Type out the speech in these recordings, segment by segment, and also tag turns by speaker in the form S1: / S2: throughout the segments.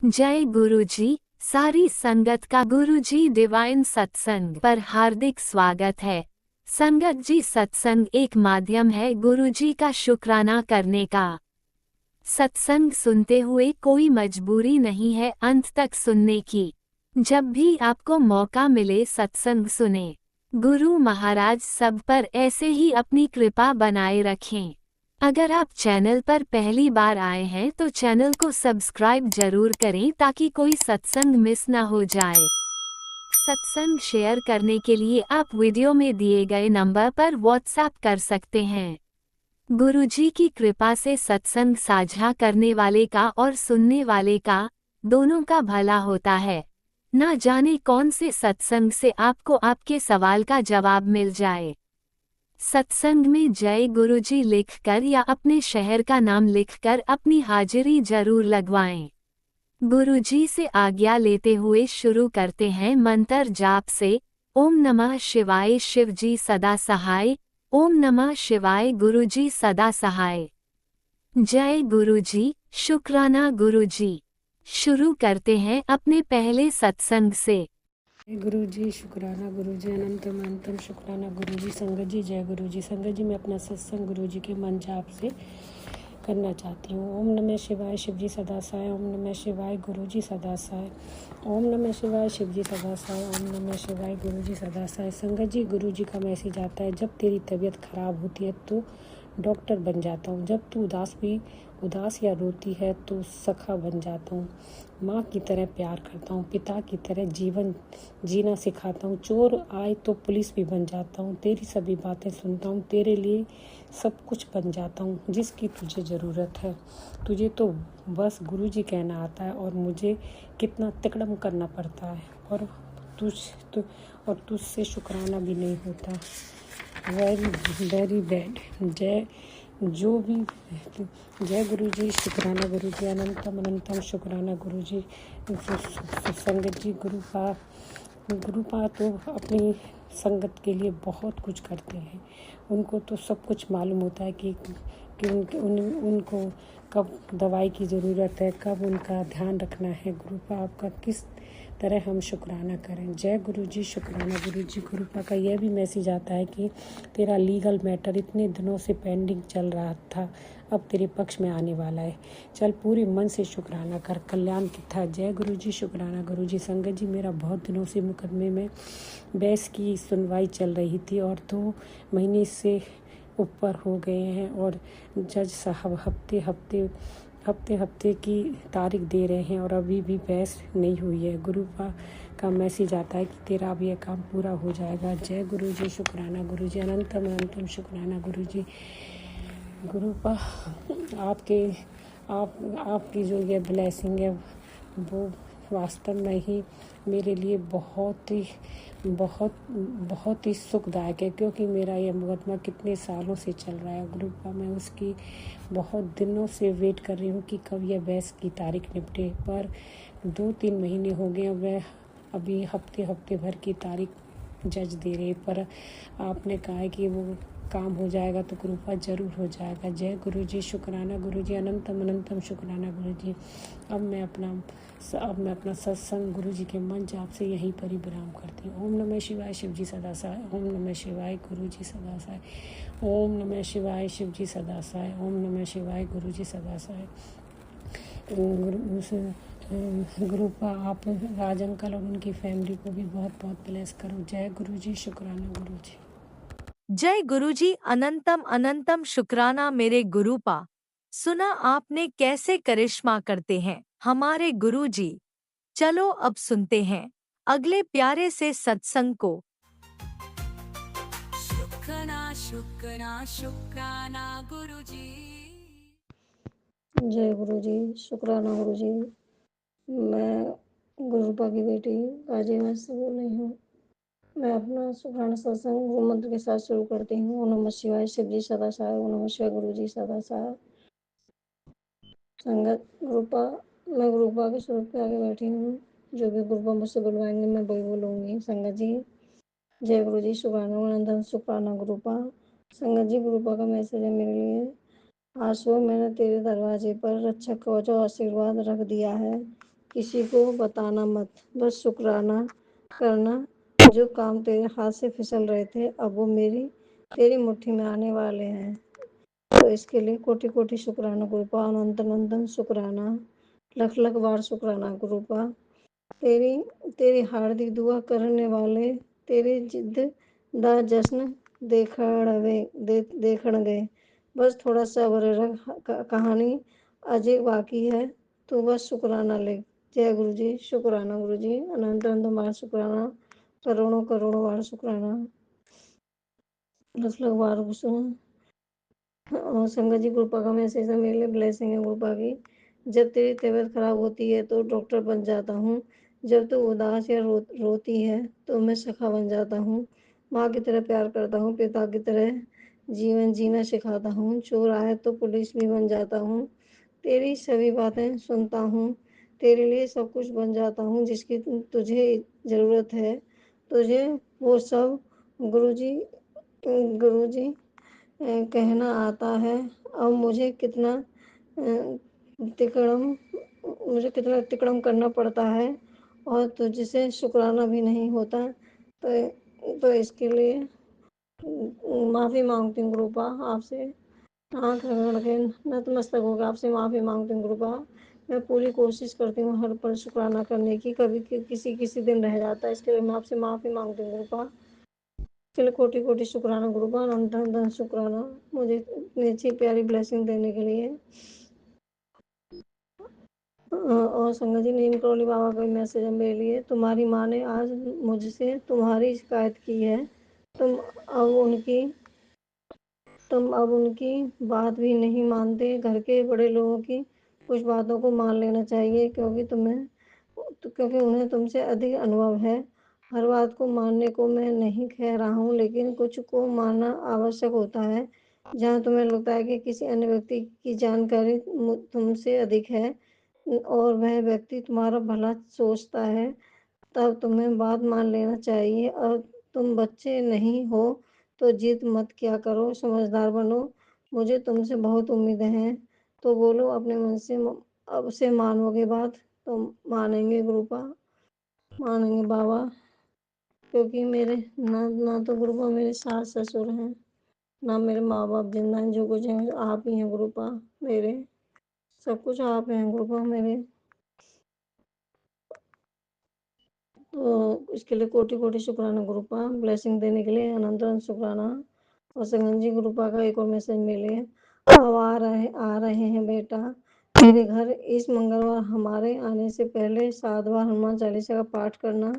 S1: जय गुरुजी। सारी संगत का गुरुजी डिवाइन सत्संग पर हार्दिक स्वागत है। संगत जी, सत्संग एक माध्यम है गुरुजी का शुक्राना करने का। सत्संग सुनते हुए कोई मजबूरी नहीं है अंत तक सुनने की। जब भी आपको मौका मिले सत्संग सुने। गुरु महाराज सब पर ऐसे ही अपनी कृपा बनाए रखें। अगर आप चैनल पर पहली बार आए हैं तो चैनल को सब्सक्राइब जरूर करें ताकि कोई सत्संग मिस ना हो जाए। सत्संग शेयर करने के लिए आप वीडियो में दिए गए नंबर पर व्हाट्सएप कर सकते हैं। गुरुजी की कृपा से सत्संग साझा करने वाले का और सुनने वाले का दोनों का भला होता है। ना जाने कौन से सत्संग से आपको आपके सवाल का जवाब मिल जाए। सत्संग में जय गुरुजी लिखकर या अपने शहर का नाम लिखकर अपनी हाजिरी जरूर लगवाएं। गुरुजी से आज्ञा लेते हुए शुरू करते हैं मंत्र जाप से। ओम नमः शिवाय, शिवजी सदा सहाय। ओम नमः शिवाय, गुरुजी सदा सहाय। जय गुरुजी, शुक्राना गुरुजी। शुरू करते हैं अपने पहले सत्संग से।
S2: गुरु जी शुक्राना, गुरु जी अनंतम अनंतम शुक्राना, गुरु जी संगत जी जय गुरु जी। संगत जी मैं अपना सत्संग गुरु जी के मन जाप से करना चाहती हूँ। ओम नमः शिवाय, शिव जी सदा सहाय। ओम नमः शिवाय, गुरु जी सदा सहाय। ओम नमः शिवाय, शिव जी सदा सहाय। ओम नमः शिवाय, गुरु जी सदा सहाय। संगत जी, गुरु जी का मैसेज आता है, जब तेरी तबीयत खराब होती है तो डॉक्टर बन जाता हूँ। जब तू उदास या रोती है तो सखा बन जाता हूँ। माँ की तरह प्यार करता हूँ, पिता की तरह जीवन जीना सिखाता हूँ। चोर आए तो पुलिस भी बन जाता हूँ। तेरी सभी बातें सुनता हूँ, तेरे लिए सब कुछ बन जाता हूँ जिसकी तुझे ज़रूरत है। तुझे तो बस गुरुजी कहना आता है और मुझे कितना तिकड़म करना पड़ता है और तुझसे शुक्राना भी नहीं होता। Very bad. जय गुरु जी, शुक्राना गुरु जी, अनंतम अनंतम शुक्राना गुरु जी। संगत जी, गुरुपा तो अपनी संगत के लिए बहुत कुछ करते हैं। उनको तो सब कुछ मालूम होता है कि उनको कब दवाई की ज़रूरत है, कब उनका ध्यान रखना है। गुरुपा आपका किस तरह हम शुक्राना करें। जय गुरु जी, शुक्राना गुरु जी। गुरुपा का यह भी मैसेज आता है कि तेरा लीगल मैटर इतने दिनों से पेंडिंग चल रहा था, अब तेरे पक्ष में आने वाला है। चल पूरे मन से शुक्राना कर, कल्याण की था। जय गुरु जी, शुक्राना गुरु जी। संगत जी, मेरा बहुत दिनों से मुकदमे में बहस की सुनवाई चल रही थी और 2 महीने से ऊपर हो गए हैं और जज साहब हफ्ते की तारीख दे रहे हैं और अभी भी बहस नहीं हुई है। गुरु का मैसेज आता है कि तेरा अब यह काम पूरा हो जाएगा। जय गुरु जी, शुक्राना गुरु जी, अनंतम अनंतम शुक्राना गुरु जी। गुरु आपकी जो ये ब्लेसिंग है वो वास्तव में ही मेरे लिए बहुत ही सुखदायक है, क्योंकि मेरा ये मुकदमा कितने सालों से चल रहा है। गुरुपा मैं उसकी बहुत दिनों से वेट कर रही हूँ कि कब यह बहस की तारीख निपटे, पर 2-3 महीने हो गए। वह अभी हफ्ते भर की तारीख जज दे रहे, पर आपने कहा है कि वो काम हो जाएगा तो कृपा जरूर हो जाएगा। जय गुरु जी, शुक्राना गुरु जी, अनंतम अनंतम शुक्राना गुरु जी। अब मैं अपना सत्संग गुरु जी के मन जाप से यहीं पर ही विराम करती हूँ। ओम नमः शिवाय, शिव जी सदा सहाय। ओम नमः शिवाय, गुरु जी सदा सहाय। ओम नमः शिवाय, शिव जी सदा सहाय। ओम नमः शिवाय, गुरु जी सदा सहाय। गुरुपा आप राज अंकल और उनकी फैमिली को भी बहुत बहुत ब्लेस करो। जय गुरु जी, शुक्राना गुरु जी।
S3: जय गुरुजी, अनंतम अनंतम शुक्राना मेरे गुरुपा। सुना आपने कैसे करिश्मा करते हैं हमारे गुरुजी। चलो अब सुनते हैं अगले प्यारे से सत्संग को।
S4: शुक्राना शुक्राना शुक्राना गुरुजी।
S5: जय गुरु जी, शुक्राना गुरु जी। मैं गुरुपा की बेटी गाजीपुर से बोल रही हूँ। मैं अपना शुक्राना सत्संग गुरु मंत्र के साथ शुरू करती हूँ। ओम नमः शिवाय, शिव जी सदा सहाय। ओम नमः शिवाय, गुरु जी सदा सहाय। संगत गुरुपा, मैं गुरुपा के स्वरूप के आगे बैठी हूँ। जो भी गुरुपा मुझसे बुलवाएंगे मैं वही बोलूँगी। संगत जी, जय गुरु जी, शुक्राना वंदन शुक्राना गुरुपा। संगत जी, गुरुपा का मैसेज है मेरे लिए। आज सुबह मैंने तेरे दरवाजे पर रक्षक कवच और आशीर्वाद रख दिया है। किसी को बताना मत, बस शुक्राना करना। जो काम तेरे हाथ से फिसल रहे थे अब वो तेरी मुट्ठी में आने वाले हैं। तो इसके लिए कोटि कोटि शुक्राना गुरुपा, अनंत अनंतम शुक्राना, लख लख बार शुक्राना गुरुपा। तेरी तेरी हार्दिक दुआ करने वाले तेरी जिद दा जश्न देखण गए। बस थोड़ा सब्र रख, कहानी अजय बाकी है, तो बस शुक्राना ले। जय गुरु जी, शुक्राना गुरु जी, अनंत अनंत बार शुक्राना, करोड़ों करोड़ों बार शुक्राना, लख लख बार और संगत जी कृपा का मैसेज है मेरे लिए ब्लेसिंग है कृपा की। जब तेरी तबीयत खराब होती है तो डॉक्टर बन जाता हूँ, जब तू उदास या रोती है तो मैं सखा बन जाता हूँ, माँ की तरह प्यार करता हूँ, पिता की तरह जीवन जीना सिखाता हूँ, चोर आए तो पुलिस भी बन जाता हूँ, तेरी सभी बातें सुनता हूँ, तेरे लिए सब कुछ बन जाता हूँ जिसकी तुझे ज़रूरत है। तुझे वो सब गुरुजी गुरुजी कहना आता है। अब तिकड़म मुझे कितना तिकड़म करना पड़ता है और तुझसे शुक्राना भी नहीं होता। तो इसके लिए माफ़ी मांगती हूँ गुरुपा आपसे, आँख रगड़ के नतमस्तक होकर आपसे माफ़ी मांगती हूँ गुरुपा। मैं पूरी कोशिश करती हूँ हर पल शुक्राना करने की, कभी किसी किसी दिन रह जाता है, इसके लिए मैं आपसे माफ़ी मांगती हूँ गुरुपा। चलो कोटि कोटि शुक्राना गुरुपा, अनंत अनंत शुक्राना मुझे इतनी अच्छी प्यारी ब्लेसिंग देने के लिए। और संगत जी नीम करोली बाबा का मैसेज है मेरे लिए। तुम्हारी माँ ने आज मुझसे तुम्हारी शिकायत की है, तुम अब उनकी तुम अब उनकी बात भी नहीं मानते। घर के बड़े लोगों की कुछ बातों को मान लेना चाहिए, क्योंकि उन्हें तुमसे अधिक अनुभव है। हर बात को मानने को मैं नहीं कह रहा हूँ, लेकिन कुछ को मानना आवश्यक होता है। जहाँ तुम्हें लगता है कि किसी अन्य व्यक्ति की जानकारी तुमसे अधिक है और वह व्यक्ति तुम्हारा भला सोचता है, तब तुम्हें बात मान लेना चाहिए। और तुम बच्चे नहीं हो तो जिद मत किया करो, समझदार बनो। मुझे तुमसे बहुत उम्मीदें हैं, तो बोलो अपने मन से। अब से मानोगे बात तो मानेंगे गुरुपा, मानेंगे बाबा, क्योंकि मेरे ना तो गुरुपा मेरे सास ससुर हैं, ना मेरे माँ बाप जिंदा हैं। जो कुछ है आप ही हैं गुरुपा, मेरे सब कुछ आप हैं गुरुपा मेरे। तो इसके लिए कोटि कोटि शुक्राना गुरुपा, ब्लेसिंग देने के लिए अनंत अनंत शुक्राना। और संगम जी गुरुपा का एक और मैसेज मिले, अब आ रहे हैं बेटा मेरे घर इस मंगलवार। हमारे आने से पहले 7 बार हनुमान चालीसा का पाठ करना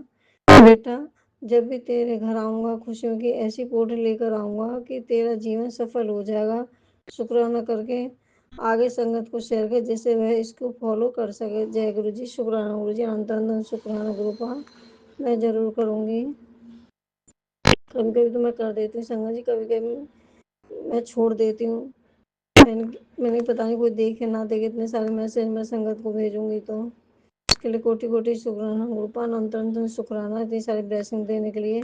S5: बेटा। जब भी तेरे घर आऊँगा खुशियों की ऐसी पोटली लेकर आऊँगा कि तेरा जीवन सफल हो जाएगा। शुक्राना करके आगे संगत को शेयर कर जिससे वह इसको फॉलो कर सके। जय गुरु जी, शुक्राना गुरु जी, अनंत अनंत शुक्राना गुरुपा, मैं ज़रूर करूँगी। कभी कभी तो मैं कर देती हूँ संगत जी, कभी कभी मैं छोड़ देती हूँ। मैंने पता नहीं कोई देखे ना देखे इतने सारे मैसेज मैं संगत को भेजूंगी, तो इसके लिए कोटि कोटि शुक्राना गुरुपा, अनंत अनंत शुक्राना इतनी सारी ब्लेसिंग देने के लिए।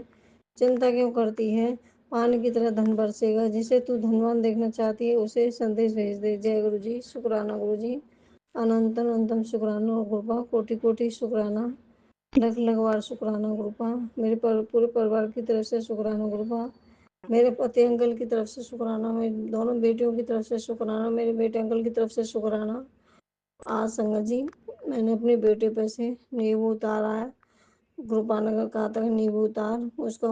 S5: चिंता क्यों करती है, पानी की तरह धन बरसेगा। जिसे तू धनवान देखना चाहती है उसे संदेश भेज दे। जय गुरु जी, शुक्राना गुरु जी, अनंत अनंतम शुक्राना गुरुपा, कोटि कोटि शुक्राना, लख लख बार शुक्राना गुरुपा। मेरे पूरे परिवार की तरफ से शुक्राना गुरुपा, मेरे पति अंकल की तरफ से शुक्राना, मेरी दोनों बेटियों की तरफ से शुक्राना, मेरे बेटे अंकल की तरफ से शुक्राना। आज संगत जी मैंने अपने बेटे पे से नींबू उतारा है। गुरुपा ने कहा था नींबू उतार, उसका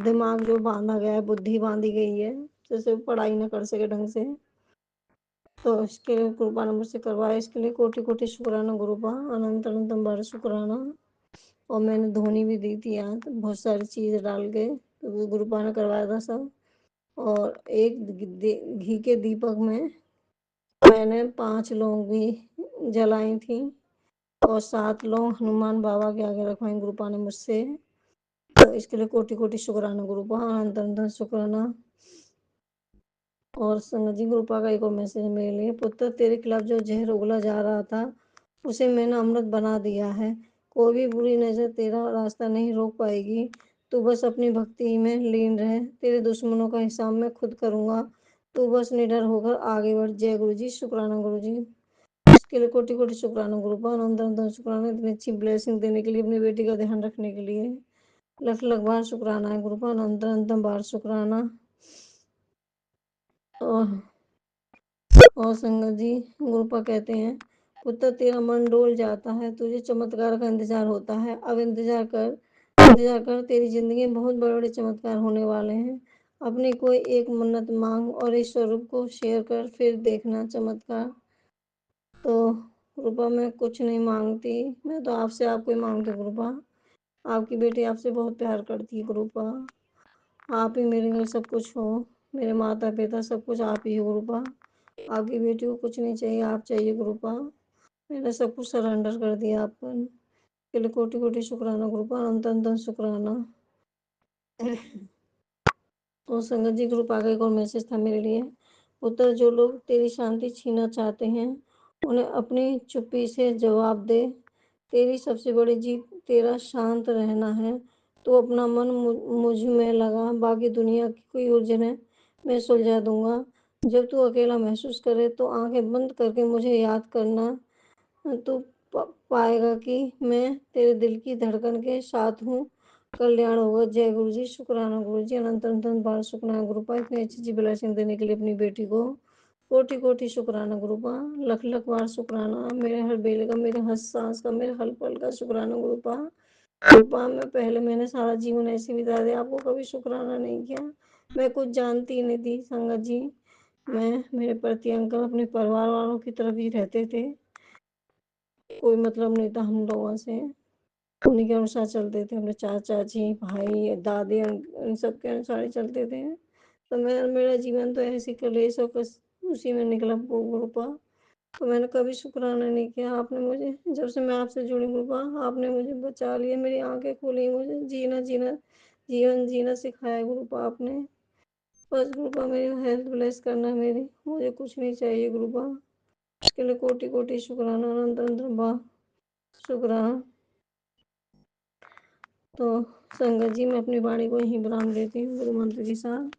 S5: दिमाग जो बांधा गया है, बुद्धि बांधी गई है जैसे पढ़ाई न कर सके ढंग से, तो इसके लिए गुरुपा ने मुझसे करवाया। इसके लिए कोटि कोटि शुक्राना गुरुपा, अनंत अनंतम बार शुक्राना। और मैंने धोनी भी दी थी यहाँ, तो बहुत सारी चीज़ें डाल के तो गुरुपा ने करवाया था सब। और एक घी के दीपक में मैंने 5 लौंग भी जलाई थी और 7 लौंग हनुमान बाबा के आगे रखवाई गुरुपा ने मुझसे। तो इसके लिए कोटि कोटि शुक्राना गुरुपा, अनंत अनंत शुक्राना। और संगत जी गुरुपा का एक और मैसेज मेरे लिए, पुत्र तेरे खिलाफ जो जहर उगला जा रहा था उसे मैंने अमृत बना दिया है। कोई भी बुरी नजर तेरा रास्ता नहीं रोक पाएगी। तू बस अपनी भक्ति में लीन रहे, तेरे दुश्मनों का हिसाब मैं खुद करूँगा। तू बस निडर होकर आगे बढ़। जय गुरु जी, शुक्राना गुरु जी। उसके लिए कोटि कोटि शुक्राना गुरुपा, अनंत शुक्राना इतनी अच्छी ब्लेसिंग देने के लिए, अपनी बेटी का ध्यान रखने के लिए। लख लख बार शुक्राना है गुरुपा, अनंत बार शुक्राना। और संगत जी गुरुपा कहते हैं, पुत्र तेरा मन डोल जाता है, तुझे चमत्कार का इंतजार होता है, अब इंतजार कर, तेरी जिंदगी में बहुत बड़े बड़े चमत्कार होने वाले हैं। अपनी कोई एक मन्नत मांग और इस स्वरूप को शेयर कर, फिर देखना चमत्कार। तो गुरुपा मैं कुछ नहीं मांगती, मैं तो आपसे आपको ही मांगती हूँ गुरुपा। आपकी बेटी आपसे बहुत प्यार करती है गुरुपा, आप ही मेरे लिए सब कुछ हो, मेरे माता पिता सब कुछ आप ही हो गुरुपा। आपकी बेटी को कुछ नहीं चाहिए, आप चाहिए गुरुपा। मैंने सब कुछ सरेंडर कर दिया आप पर, के लिए कोटि कोटि शुक्राना गुरुपा, अनंत शुक्राना। और संगत जी ग्रुप आगे एक और मैसेज था मेरे लिए। पुत्र जो लोग तेरी शांति छीनना चाहते हैं, उन्हें अपनी चुप्पी से जवाब दे। तेरी सबसे बड़ी जीत तेरा शांत रहना है। तो अपना मन मुझ में लगा, बाकी दुनिया की कोई उलझने मैं सुलझा दूंगा। जब तू अकेला महसूस करे तो आंखें बंद करके मुझे याद करना, तू पाएगा कि मैं तेरे दिल की धड़कन के साथ हूँ। कल्याण होगा। जय गुरु जी, शुक्राना गुरु जी, अनंत अनंत बार शुक्राना गुरुपा, इतनी अच्छी अच्छी ब्लेसिंग देने के लिए अपनी बेटी को। कोटि कोटि शुक्राना गुरुपा, लख लख बार शुक्राना, मेरे हर बेले का, मेरे हर सांस का, मेरे हर पल का शुक्राना गुरुपा। गुरुपा मैंने सारा जीवन ऐसे बिता दिया, आपको कभी शुक्राना नहीं किया। मैं कुछ जानती ही नहीं थी संगत जी। मैं मेरे पति अंकल अपने परिवार वालों की तरफ ही रहते थे, कोई मतलब नहीं था हम लोगों से, उन्हीं के अनुसार चलते थे। अपने चाचा जी, भाई, दादी, इन सब के अनुसार ही चलते थे। तो मेरा जीवन तो ऐसी कलेश और उसी में निकला गुरुपा। तो मैंने कभी शुक्राना नहीं किया। आपने मुझे, जब से मैं आपसे जुड़ी गुरुपा, आपने मुझे बचा लिया, मेरी आंखें खोली, मुझे जीवन जीना सिखाया गुरुपा आपने। बस गुरुपा मेरी हेल्थ ब्लेस करना, मेरी मुझे कुछ नहीं चाहिए गुरुपा। इसके लिए कोटि कोटि शुक्राना, अनंत अनंत शुक्राना। तो संगत जी मैं अपनी वाणी को यहीं विराम देती हूँ गुरु मंत्र के साथ।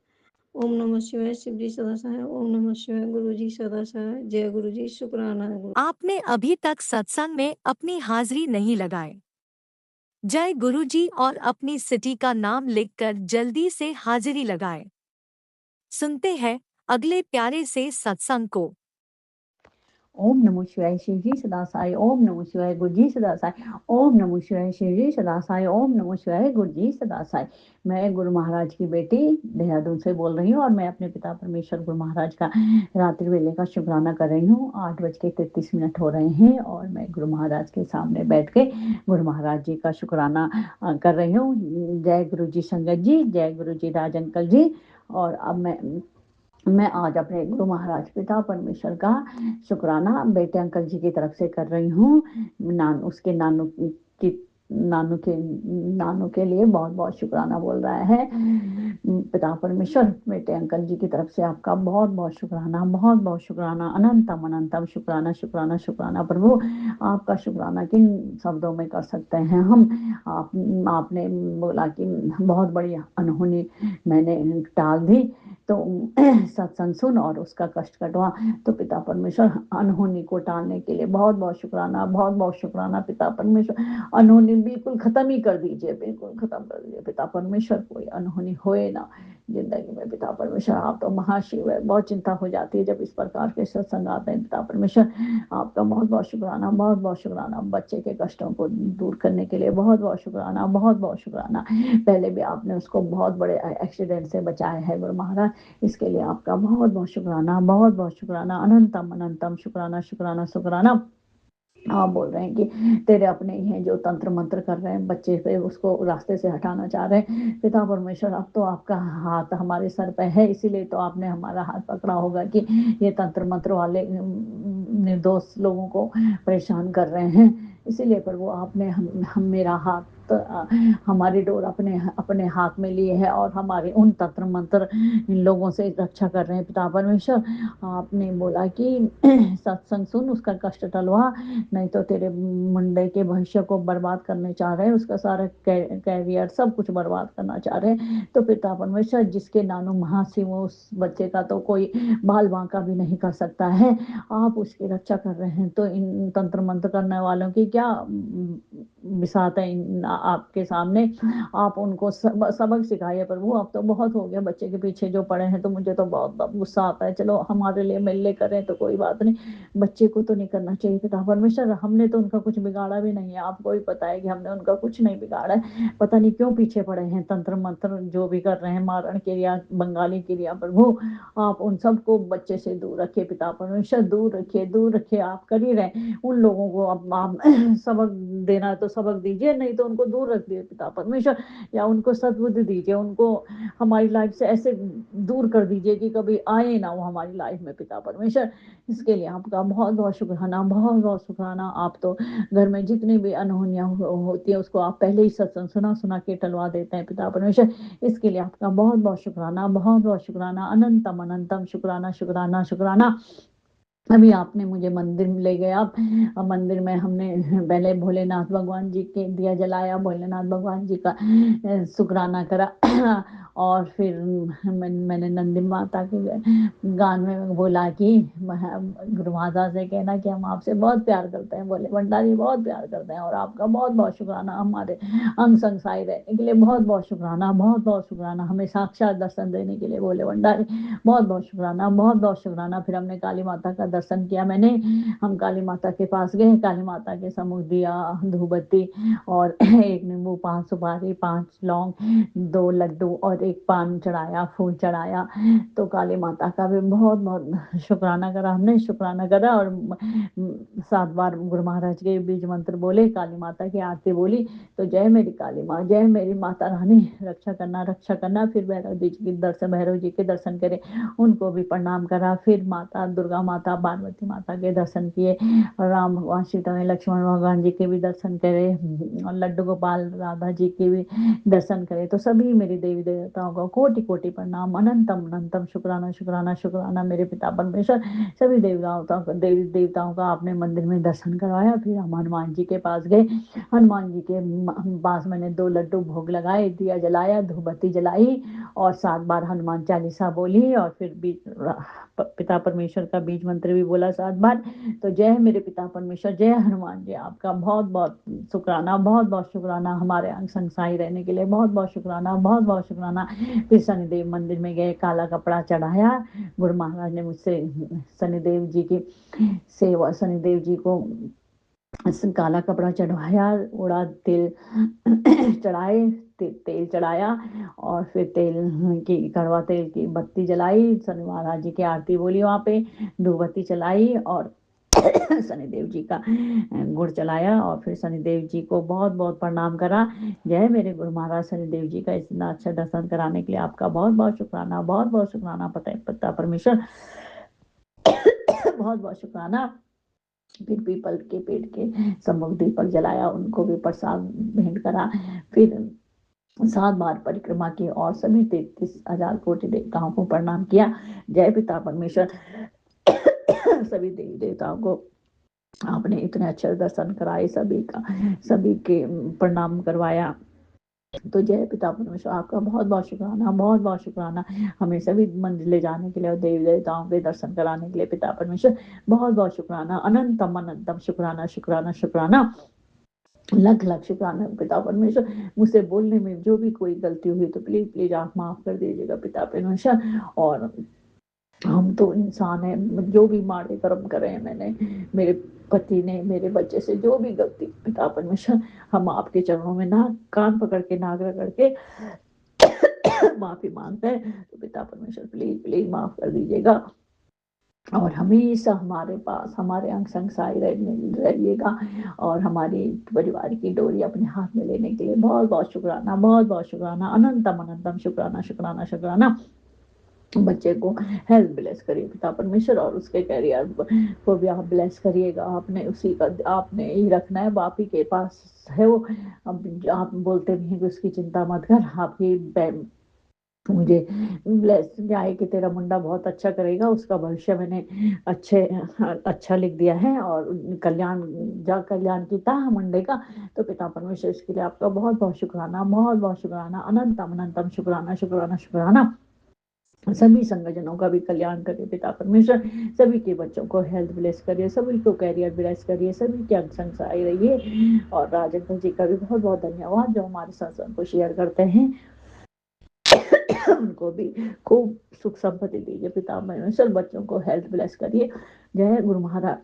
S5: ओम नमः शिवाय, शिव जी सदा सहाय, ओम नमः शिवाय, गुरु जी सदा सहाय। जय गुरु जी, शुक्राना गुरु।
S3: आपने अभी तक सत्संग में अपनी हाजिरी नहीं लगाए। जय गुरु जी और अपनी सिटी का नाम लिखकर जल्दी से हाजिरी लगाए। सुनते हैं अगले प्यारे से सत्संग को।
S6: ओम नमो शिवाय, शिव जी सदा साई। ओम नमो शिवाय, गुरु जी सदा साई। ओम नमो शिवाय, शिव जी सदा साई। ओम नमो शिवाय, गुरु जी सदा साई। मैं गुरु महाराज की बेटी देहरादून से बोल रही हूँ और मैं अपने पिता परमेश्वर गुरु महाराज का रात्रि वेले का शुक्राना कर रही हूँ। 8:33 हो रहे हैं और मैं गुरु महाराज के सामने बैठ के गुरु महाराज जी का शुक्राना कर रही हूँ। जय गुरु जी संगत जी, जय गुरु जी राज अंकल जी। और अब मैं आज अपने गुरु महाराज पिता परमेश्वर का शुक्राना बेटे अंकल जी की तरफ से कर रही हूँ। उसके नानू के लिए बहुत बहुत शुक्राना बोल रहा है पिता परमेश्वर। बेटे अंकल जी की तरफ से आपका बहुत बहुत शुक्राना, बहुत बहुत शुक्राना, अनंतम अनंतम शुक्राना शुक्राना शुक्राना। प्रभु आपका शुक्राना किन शब्दों में कर सकते हैं हम। आपने बोला कि बहुत बड़ी अनहोनी मैंने टाल दी, तो सत्संग सुन और उसका कष्ट कटवा। तो पिता परमेश्वर अनहोनी को टालने के लिए बहुत बहुत शुक्राना, बहुत बहुत शुक्राना पिता परमेश्वर। अनहोनी बिल्कुल खत्म ही कर दीजिए, बिल्कुल खत्म कर दीजिए पिता परमेश्वर, कोई अनहोनी होए ना जिंदगी में पिता परमेश्वर। आप तो महाशिव है, बहुत चिंता हो जाती है जब इस प्रकार के सत्संग आते हैं पिता परमेश्वर। आपका बहुत बहुत शुक्राना, बहुत बहुत शुक्राना। बच्चे के कष्टों को दूर करने के लिए बहुत बहुत शुक्राना, बहुत बहुत शुक्राना। पहले भी आपने उसको बहुत बड़े एक्सीडेंट से बचाया है गुरु महाराज, इसके लिए आपका बहुत बहुत शुक्राना, बहुत बहुत शुक्राना, अनंतम अनंतम शुक्राना शुक्राना शुक्राना। आप बोल रहे हैं कि तेरे अपने ही हैं जो तंत्र मंत्र कर रहे हैं बच्चे पे, उसको रास्ते से हटाना चाह रहे हैं पिता परमेश्वर। अब तो आपका हाथ हमारे सर पे है, इसीलिए तो आपने हमारा हाथ पकड़ा होगा कि ये तंत्र मंत्र वाले निर्दोष लोगों को परेशान कर रहे हैं। इसीलिए प्रभु आपने हम मेरा हाथ हमारी डोर अपने अपने हाथ में लिए है और हमारे उन तंत्र मंत्र इन लोगों से रक्षा कर रहे हैं पिता परमेश्वर। आपने बोला कि सत्संग सुन, उसका कष्ट टलवा, नहीं तो तेरे मुंडे के भविष्य को बर्बाद करने चाह रहे हैं, उसका सारा कैरियर सब कुछ बर्बाद करना चाह रहे हैं। तो पिता परमेश्वर, जिसके नानो महाशिव उस बच्चे का तो कोई बाल बांका भी नहीं कर सकता है, आप उसकी रक्षा कर रहे हैं। तो इन तंत्र मंत्र करने वालों की क्या बिसात है आपके सामने, आप उनको सबक सिखाइए प्रभु। अब तो बहुत हो गया बच्चे के पीछे जो पड़े हैं, तो मुझे तो बहुत गुस्सा आता है। चलो हमारे लिए मिलने करें तो कोई बात नहीं, बच्चे को तो नहीं करना चाहिए पिता परमेश्वर। हमने तो उनका कुछ बिगाड़ा भी नहीं है, आपको भी पता है कि हमने उनका कुछ नहीं बिगाड़ा है। पता नहीं क्यों पीछे पड़े हैं, तंत्र मंत्र जो भी कर रहे हैं, मारण क्रिया, बंगाली क्रिया, प्रभु आप उन सबको बच्चे से दूर रखिए पिता परमेश्वर, दूर रखिए, दूर रखिए। आप कर ही रहे उन लोगों को, अब आप सबक देना है तो सबक दीजिए, नहीं तो उनको दूर रख दिए पिता परमेश्वर, या उनको सद्बुद्धि दीजिए, उनको हमारी लाइफ से ऐसे दूर कर दीजिए कि कभी आए ना वो हमारी लाइफ में पिता परमेश्वर। इसके लिए आपका बहुत बहुत शुक्राना, बहुत बहुत शुक्राना। आप तो घर में जितनी भी अनहोनियां होती है उसको आप पहले ही सत्संग सुना सुना के टलवा देते हैं पिता परमेश्वर। इसके लिए आपका बहुत बहुत शुक्राना, बहुत बहुत शुक्राना, अनंतम अनंतम शुक्राना, शुक्राना, शुक्राना। अभी आपने मुझे मंदिर में ले गए। आप मंदिर में हमने पहले भोलेनाथ भगवान जी के दिया जलाया, भोलेनाथ भगवान जी का शुक्राना करा और फिर मैंने नंदी माता के गान में बोला कि गुरु माता से कहना कि हम आपसे बहुत प्यार करते हैं, बोले भंडारी बहुत प्यार करते हैं, और आपका बहुत बहुत शुक्राना हमारे अंग संग साई रहने के लिए, बहुत बहुत शुक्राना, बहुत बहुत शुक्राना, हमें साक्षात दर्शन देने के लिए बोले भंडारी बहुत बहुत शुक्राना, बहुत बहुत शुक्राना। फिर हमने काली माता का दर्शन किया। हम काली माता के पास गए, काली माता के सम्मुख दिया धूपबत्ती और एक नींबू, 5 सुपारी, 5 लौंग, 2 लड्डू और 1 पान चढ़ाया, फूल चढ़ाया। तो काली माता का भी बहुत बहुत शुक्राना करा हमने, शुक्राना करा। और 7 बार गुरु महाराज के बीज मंत्र बोले, काली माता की आरती बोली। तो जय मेरी काली माँ, जय मेरी माता रानी, रक्षा करना, रक्षा करना। फिर भैरव जी के दर्शन, भैरव जी के दर्शन करे, उनको भी प्रणाम करा। फिर माता दुर्गा माता, पार्वती माता के दर्शन किए, राम भगवान, सीता में लक्ष्मण भगवान जी के भी दर्शन करे, और लड्डू गोपाल राधा जी के भी दर्शन करे। तो सभी मेरी देवी देवताओं का कोटि कोटि प्रणाम, अनंतम अनंतम शुक्राना, शुक्राना, शुक्राना मेरे पिता परमेश्वर। सभी देवी देवताओं का आपने मंदिर में दर्शन करवाया। फिर हम हनुमान जी के पास गए, हनुमान जी के पास मैंने 2 लड्डू भोग लगाए, दिया जलाया, धूपबत्ती जलाई और 7 बार हनुमान चालीसा बोली, और फिर पिता परमेश्वर का बीज मंत्र भी बोला 7 बार। तो जय मेरे पिता परमेश्वर, जय हनुमान जी, आपका बहुत बहुत शुक्राना, बहुत बहुत शुक्राना, हमारे अंग संग साई रहने के लिए बहुत बहुत शुक्राना, बहुत बहुत शुक्राना। फिर शनिदेव मंदिर में गए, काला कपड़ा चढ़ाया। गुरु महाराज ने मुझसे शनिदेव जी की सेवा, शनिदेव जी को काला कपड़ा चढ़वाया, उड़ा तिल चढ़ाए, तेल चढ़ाया, और फिर तेल की, कड़वा तेल की बत्ती जलाई, शनि महाराज जी की आरती बोली, वहाँ पे धूपबत्ती चलाई और शनिदेव जी का गुड़ चलाया। और फिर शनिदेव जी को बहुत बहुत प्रणाम करा। जय मेरे गुरु महाराज शनिदेव जी का इतना अच्छा दर्शन कराने के लिए आपका बहुत बहुत शुक्राना, बहुत बहुत शुक्राना पिता परमेश्वर, बहुत बहुत शुक्राना। फिर पीपल के पेड़ के सम्मुख दीपक जलाया, उनको भी प्रसाद भेंट करा। फिर 7 बार परिक्रमा की और सभी 33,000 कोटि देवताओं को प्रणाम किया। जय पिता परमेश्वर। सभी देवी देवताओं को आपने इतने अच्छे दर्शन कराए, सभी के प्रणाम करवाया। तो जय पिता परमेश्वर, आपका बहुत बहुत शुक्राना, बहुत बहुत शुक्राना, हमें सभी मंदिर ले जाने के लिए और देवी देवताओं के दर्शन कराने के लिए पिता परमेश्वर बहुत बहुत शुक्राना, अनंतम अनंतम शुक्राना, शुक्राना, शुक्राना, लख लख शुक्राना पिता परमेश्वर। मुझसे बोलने में जो भी कोई गलती हुई तो प्लीज प्लीज आप माफ कर दीजिएगा पिता परमेश्वर। और हम तो इंसान है, जो भी माड़े कर्म करे हैं मैंने, मेरे पति ने, मेरे बच्चे से जो भी गलती, पिता परमेश्वर हम आपके चरणों में नाक कान पकड़ के, नाक रगड़ के माफी मांगते हैं। तो पिता परमेश्वर प्लीज प्लीज माफ कर दीजिएगा, और हमेशा हमारे पास, हमारे अंग संग साई रहिएगा, और हमारी परिवार की डोरी अपने हाथ में लेने के लिए बहुत बहुत शुक्राना, बहुत बहुत शुक्राना, अनंतम अनंतम शुक्राना, शुक्राना, शुक्राना। बच्चे को हेल्थ ब्लेस करिए पिता परमेश्वर, और उसके करियर को भी आप ब्लेस करिएगा। आपने उसी का आपने ही रखना है, आप ही के पास है वो। अब आप बोलते भी हैं कि उसकी चिंता मत कर, आपकी मुझे ब्लेस जाए कि तेरा मुंडा बहुत अच्छा करेगा, उसका भविष्य मैंने अच्छा लिख दिया है, और कल्याण की था मुंडे का। तो पिता परमेश्वर इसके लिए आपका बहुत बहुत शुक्राना, बहुत बहुत शुक्राना, अनंतम अनंतम शुक्राना शुक्राना शुक्राना। सभी संगठनों का भी कल्याण करिए पिता परमेश्वर, सभी के बच्चों को हेल्थ ब्लेस करिए, सभी को कैरियर ब्लेस करिए, सभी के अंग संग आई रहिए। और राजेंद्र जी का भी बहुत बहुत धन्यवाद जो हमारे सत्संग को शेयर करते हैं। उनको भी खूब सुख संपत्ति दीजिए पिता परमेश्वर, बच्चों को हेल्थ ब्लेस करिए। जय गुरु महाराज।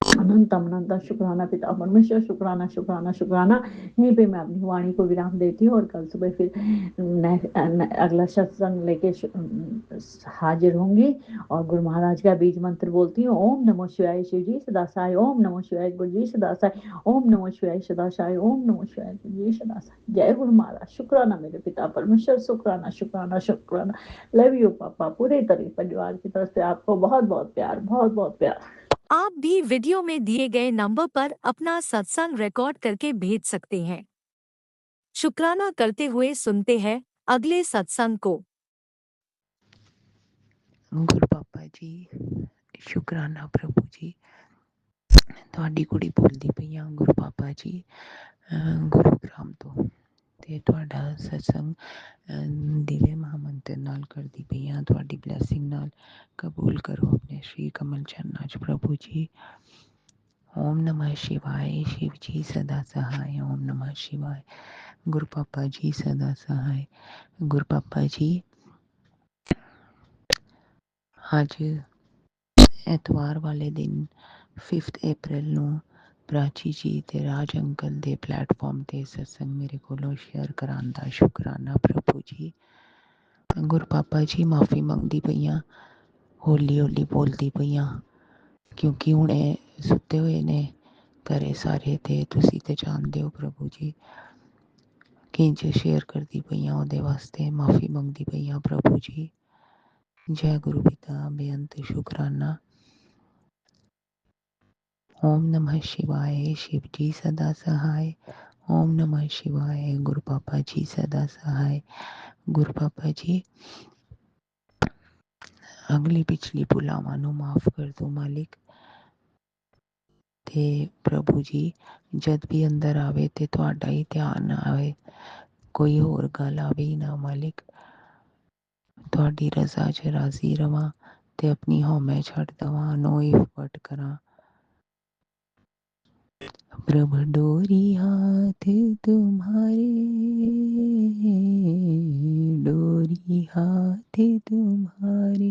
S6: अनंतम अनंतम शुक्राना पिता परमेश्वर, शुक्राना शुक्राना शुक्राना। यहीं पे मैं अपनी वाणी को विराम देती हूँ, और कल सुबह फिर अगला सत्संग लेके हाजिर होंगी, और गुरु महाराज का बीज मंत्र बोलती हूँ। ओम नमो शिवाय शिव जी सदासाय, ओम नमो शिवाय गुरु जी सदासाय, ओम नमो शिवाय सदासाय, ओम नमो शिवाय गुरु जी सदासाय। जय गुरु महाराज। शुक्राना मेरे पिता परमेश्वर, शुक्राना शुक्राना शुक्राना। लव यू पापा। पूरे तरह परिवार की तरफ से आपको बहुत बहुत प्यार, बहुत बहुत प्यार।
S3: आप भी वीडियो में दिए गए नंबर पर अपना सत्संग रिकॉर्ड करके भेज सकते हैं। शुक्राना करते हुए सुनते हैं अगले सत्संग को।
S7: गुरु पापा जी, शुक्राना प्रभु जी। ਤੁਹਾਡੀ ਕੁੜੀ ਬੋਲਦੀ ਪਈ ਆ ਗੁਰੂ ਪਾਪਾ ਜੀ ਗੁਰੂਗ੍ਰਾਮ ਤੋਂ, ਤੇ ਤੁਹਾਡਾ ਸਤਸੰਗ ਦਿव्य ਮਹਾਮੰਤਰ ਨਾਲ ਕਰਦੀ ਪਈ ਆ। ਤੁਹਾਡੀ ਬਲੈਸਿੰਗ ਨਾਲ ਕਬੂਲ ਕਰੋ ਆਪਣੇ ਸ਼੍ਰੀ ਕਮਲ ਚਰਨਾਂ 'ਚ ਪ੍ਰਭੂ ਜੀ। ਓਮ ਨਮः शिवाय, शिव जी सदा सहाय। ओम नमः शिवाय, गुरु पापा जी सदा सहाय। गुरु पापा जी, ਅੱਜ ਐਤਵਾਰ ਵਾਲੇ ਦਿਨ 5 ਅਪ੍ਰੈਲ ਨੂੰ ਪ੍ਰਾਚੀ ਜੀ ਤੇ ਰਾਜ ਅੰਕਲ ਦੇ ਪਲੇਟਫਾਰਮ ਤੇ ਸਤਸੰਗ ਮੇਰੇ ਕੋਲੋਂ ਸ਼ੇਅਰ ਕਰਾਉਣ ਦਾ ਸ਼ੁਕਰਾਨਾ ਪ੍ਰਭੂ ਜੀ। ਗੁਰੂ ਪਾਪਾ ਜੀ, ਮਾਫੀ ਮੰਗਦੀ ਪਈਆਂ, ਹੌਲੀ ਹੌਲੀ ਬੋਲਦੀ ਪਈਆਂ, ਕਿਉਂਕਿ ਹੁਣ ਇਹ ਸੁੱਤੇ ਹੋਏ ਨੇ ਘਰੇ ਸਾਰੇ, ਤੇ ਤੁਸੀਂ ਤੇ ਜਾਣਦੇ ਹੋ ਪ੍ਰਭੂ ਜੀ ਕਿੰਝ ਸ਼ੇਅਰ ਕਰਦੀ ਪਈਆਂ, ਉਹਦੇ ਵਾਸਤੇ ਮਾਫੀ ਮੰਗਦੀ ਪਈਆਂ ਪ੍ਰਭੂ ਜੀ। ਜੈ ਗੁਰੂ ਪਿਤਾ, ਬੇਅੰਤ ਸ਼ੁਕਰਾਨਾ। ओम नमः शिवाय, शिव जी सदा सहाय। ओम नमः शिवाय, गुरु पापा जी सदा सहाय। गुरु पापा जी, अगली पिछली भुलावां नूं माफ कर दो मालिक। ते प्रभु जी, जद भी अंदर आवे ते तुहाडा ही ध्यान ना आवे, कोई होर गल आवे ही ना मालिक। तुहाडी रज़ा च राजी रवां ते अपनी हौमै छड्ड दवां, नो इफ बट करां। प्रभ डोरी हाथ तुम्हारे, डोरी हाथ तुम्हारे,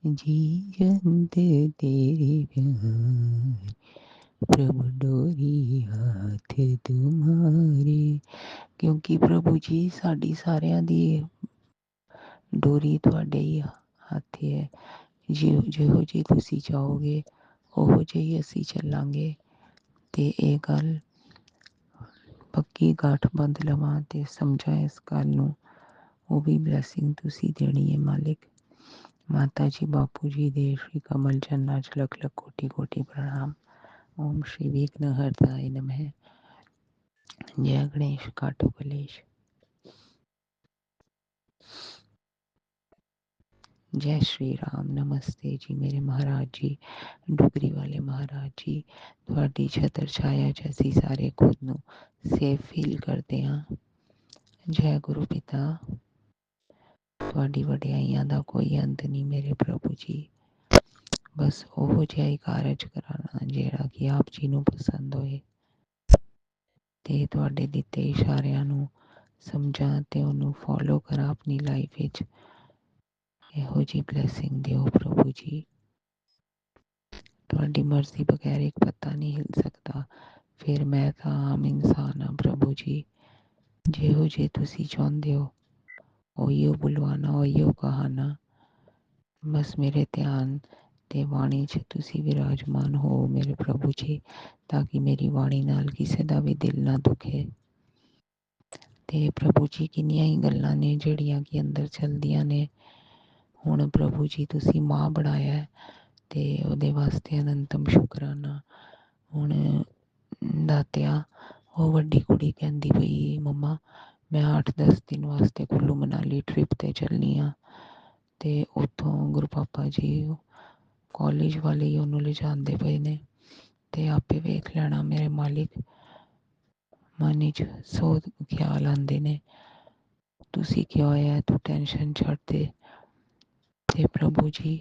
S7: जी जंत तेरे प्यार। प्रभ डोरी हाथ तुम्हारे। क्योंकि प्रभु जी साडी सारियां दी डोरी तुहाडे ही हत्थ है। ਜਿਹੋ ਜੀ ਤੁਸੀਂ ਚਾਹੋਗੇ ਉਹੋ ਜਿਹੀ ਅਸੀਂ ਚੱਲਾਂਗੇ। ਤੇ ਇਹ ਗੱਲ ਪੱਕੀ ਗਾਠ ਬੰਦ ਲਵਾਂ ਤੇ ਸਮਝਾਂ ਇਸ ਗੱਲ ਨੂੰ, ਉਹ ਵੀ ਬਲੈਸਿੰਗ ਤੁਸੀਂ ਦੇਣੀ ਹੈ ਮਾਲਿਕ। ਮਾਤਾ ਜੀ, ਬਾਪੂ ਜੀ ਦੇ ਸ਼੍ਰੀ ਕਮਲ ਚਰਨਾਂ 'ਚ ਲੱਖ ਲੱਖ ਕੋਟੀ ਕੋਟੀ ਪ੍ਰਣਾਮ। ਓਮ ਸ਼੍ਰੀ ਵਿਘਨ ਹਰਦਾਏ ਨਮः। जय गणेश काटो कलेश। जय श्री राम। नमस्ते जी मेरे महाराज जी, डुगरी वाले महाराज जी। ਤੁਹਾਡੀ ਛਤਰ ਛਾਇਆ 'ਚ ਅਸੀਂ ਸਾਰੇ ਖੁਦ ਨੂੰ ਸੇਫ ਫੀਲ ਕਰਦੇ ਹਾਂ। ਜੈ ਗੁਰੂ ਪਿਤਾ, ਤੁਹਾਡੀ ਵਡਿਆਈਆਂ ਦਾ ਕੋਈ ਅੰਤ ਨਹੀਂ ਮੇਰੇ ਪ੍ਰਭੂ ਜੀ। ਬਸ ਉਹੋ ਜਿਹਾ ਹੀ ਕਾਰਜ ਕਰਾਉਣਾ ਜਿਹੜਾ ਕਿ ਆਪ ਜੀ ਨੂੰ ਪਸੰਦ ਹੋਏ, ਤੇ ਤੁਹਾਡੇ ਦਿੱਤੇ ਇਸ਼ਾਰਿਆਂ ਨੂੰ ਸਮਝਾਂ ਤੇ ਉਹਨੂੰ ਫੋਲੋ ਕਰਾਂ ਆਪਣੀ ਲਾਈਫ ਵਿੱਚ। ਇਹੋ ਜਿਹੀ ਬਲੈਸਿੰਗ ਦਿਓ ਪ੍ਰਭੂ ਜੀ। ਤੁਹਾਡੀ ਮਰਜ਼ੀ ਬਗੈਰ ਇੱਕ ਪੱਤਾ ਨਹੀਂ ਹਿਲ ਸਕਦਾ। ਫਿਰ ਮੈਂ ਤਾਂ ਆਮ ਇਨਸਾਨ ਹਾਂ ਪ੍ਰਭੂ ਜੀ। ਜਿਹੋ ਜਿਹੇ ਤੁਸੀਂ ਚਾਹੁੰਦੇ ਹੋ ਉਹੀਓ ਬੁਲਵਾਨਾ, ਉਹੀਓ ਕਹਾਣਾ। ਬਸ ਮੇਰੇ ਧਿਆਨ ਤੇ ਬਾਣੀ 'ਚ ਤੁਸੀਂ ਵਿਰਾਜਮਾਨ ਹੋ ਮੇਰੇ ਪ੍ਰਭੂ ਜੀ, ਤਾਂ ਕਿ ਮੇਰੀ ਬਾਣੀ ਨਾਲ ਕਿਸੇ ਦਾ ਵੀ ਦਿਲ ਨਾ ਦੁਖੇ। ਤੇ ਪ੍ਰਭੂ ਜੀ, ਕਿੰਨੀਆਂ ਹੀ ਗੱਲਾਂ ਨੇ ਜਿਹੜੀਆਂ ਕਿ ਅੰਦਰ ਚੱਲਦੀਆਂ ਨੇ, ਹੁਣ ਪ੍ਰਭੂ ਜੀ ਤੁਸੀਂ ਮਾਂ ਬਣਾਇਆ ਹੈ ਤੇ ਉਹਦੇ ਵਾਸਤੇ ਅਨੰਤਮ ਸ਼ੁਕਰਾਨਾ। ਹੁਣ ਦਾਤਿਆ ਉਹ ਵੱਡੀ ਕੁੜੀ ਕਹਿੰਦੀ ਪਈ ਮੰਮਾ ਮੈਂ 8-10 ਦਿਨ ਵਾਸਤੇ ਕੁੱਲੂ ਮਨਾਲੀ ਟ੍ਰਿਪ 'ਤੇ ਚੱਲਣੀ ਆ, ਅਤੇ ਉੱਥੋਂ ਗੁਰੂ ਪਾਪਾ ਜੀ ਕਾਲਜ ਵਾਲੇ ਹੀ ਉਹਨੂੰ ਲਿਜਾਂਦੇ ਪਏ ਨੇ, ਅਤੇ ਆਪੇ ਵੇਖ ਲੈਣਾ ਮੇਰੇ ਮਾਲਿਕ। ਮਨ 'ਚ 100 ਖਿਆਲ ਆਉਂਦੇ ਨੇ, ਤੁਸੀਂ ਕਿਹਾ ਹੋਇਆ ਤੂੰ ਟੈਨਸ਼ਨ ਛੱਡ ਦੇ। ਅਤੇ ਪ੍ਰਭੂ ਜੀ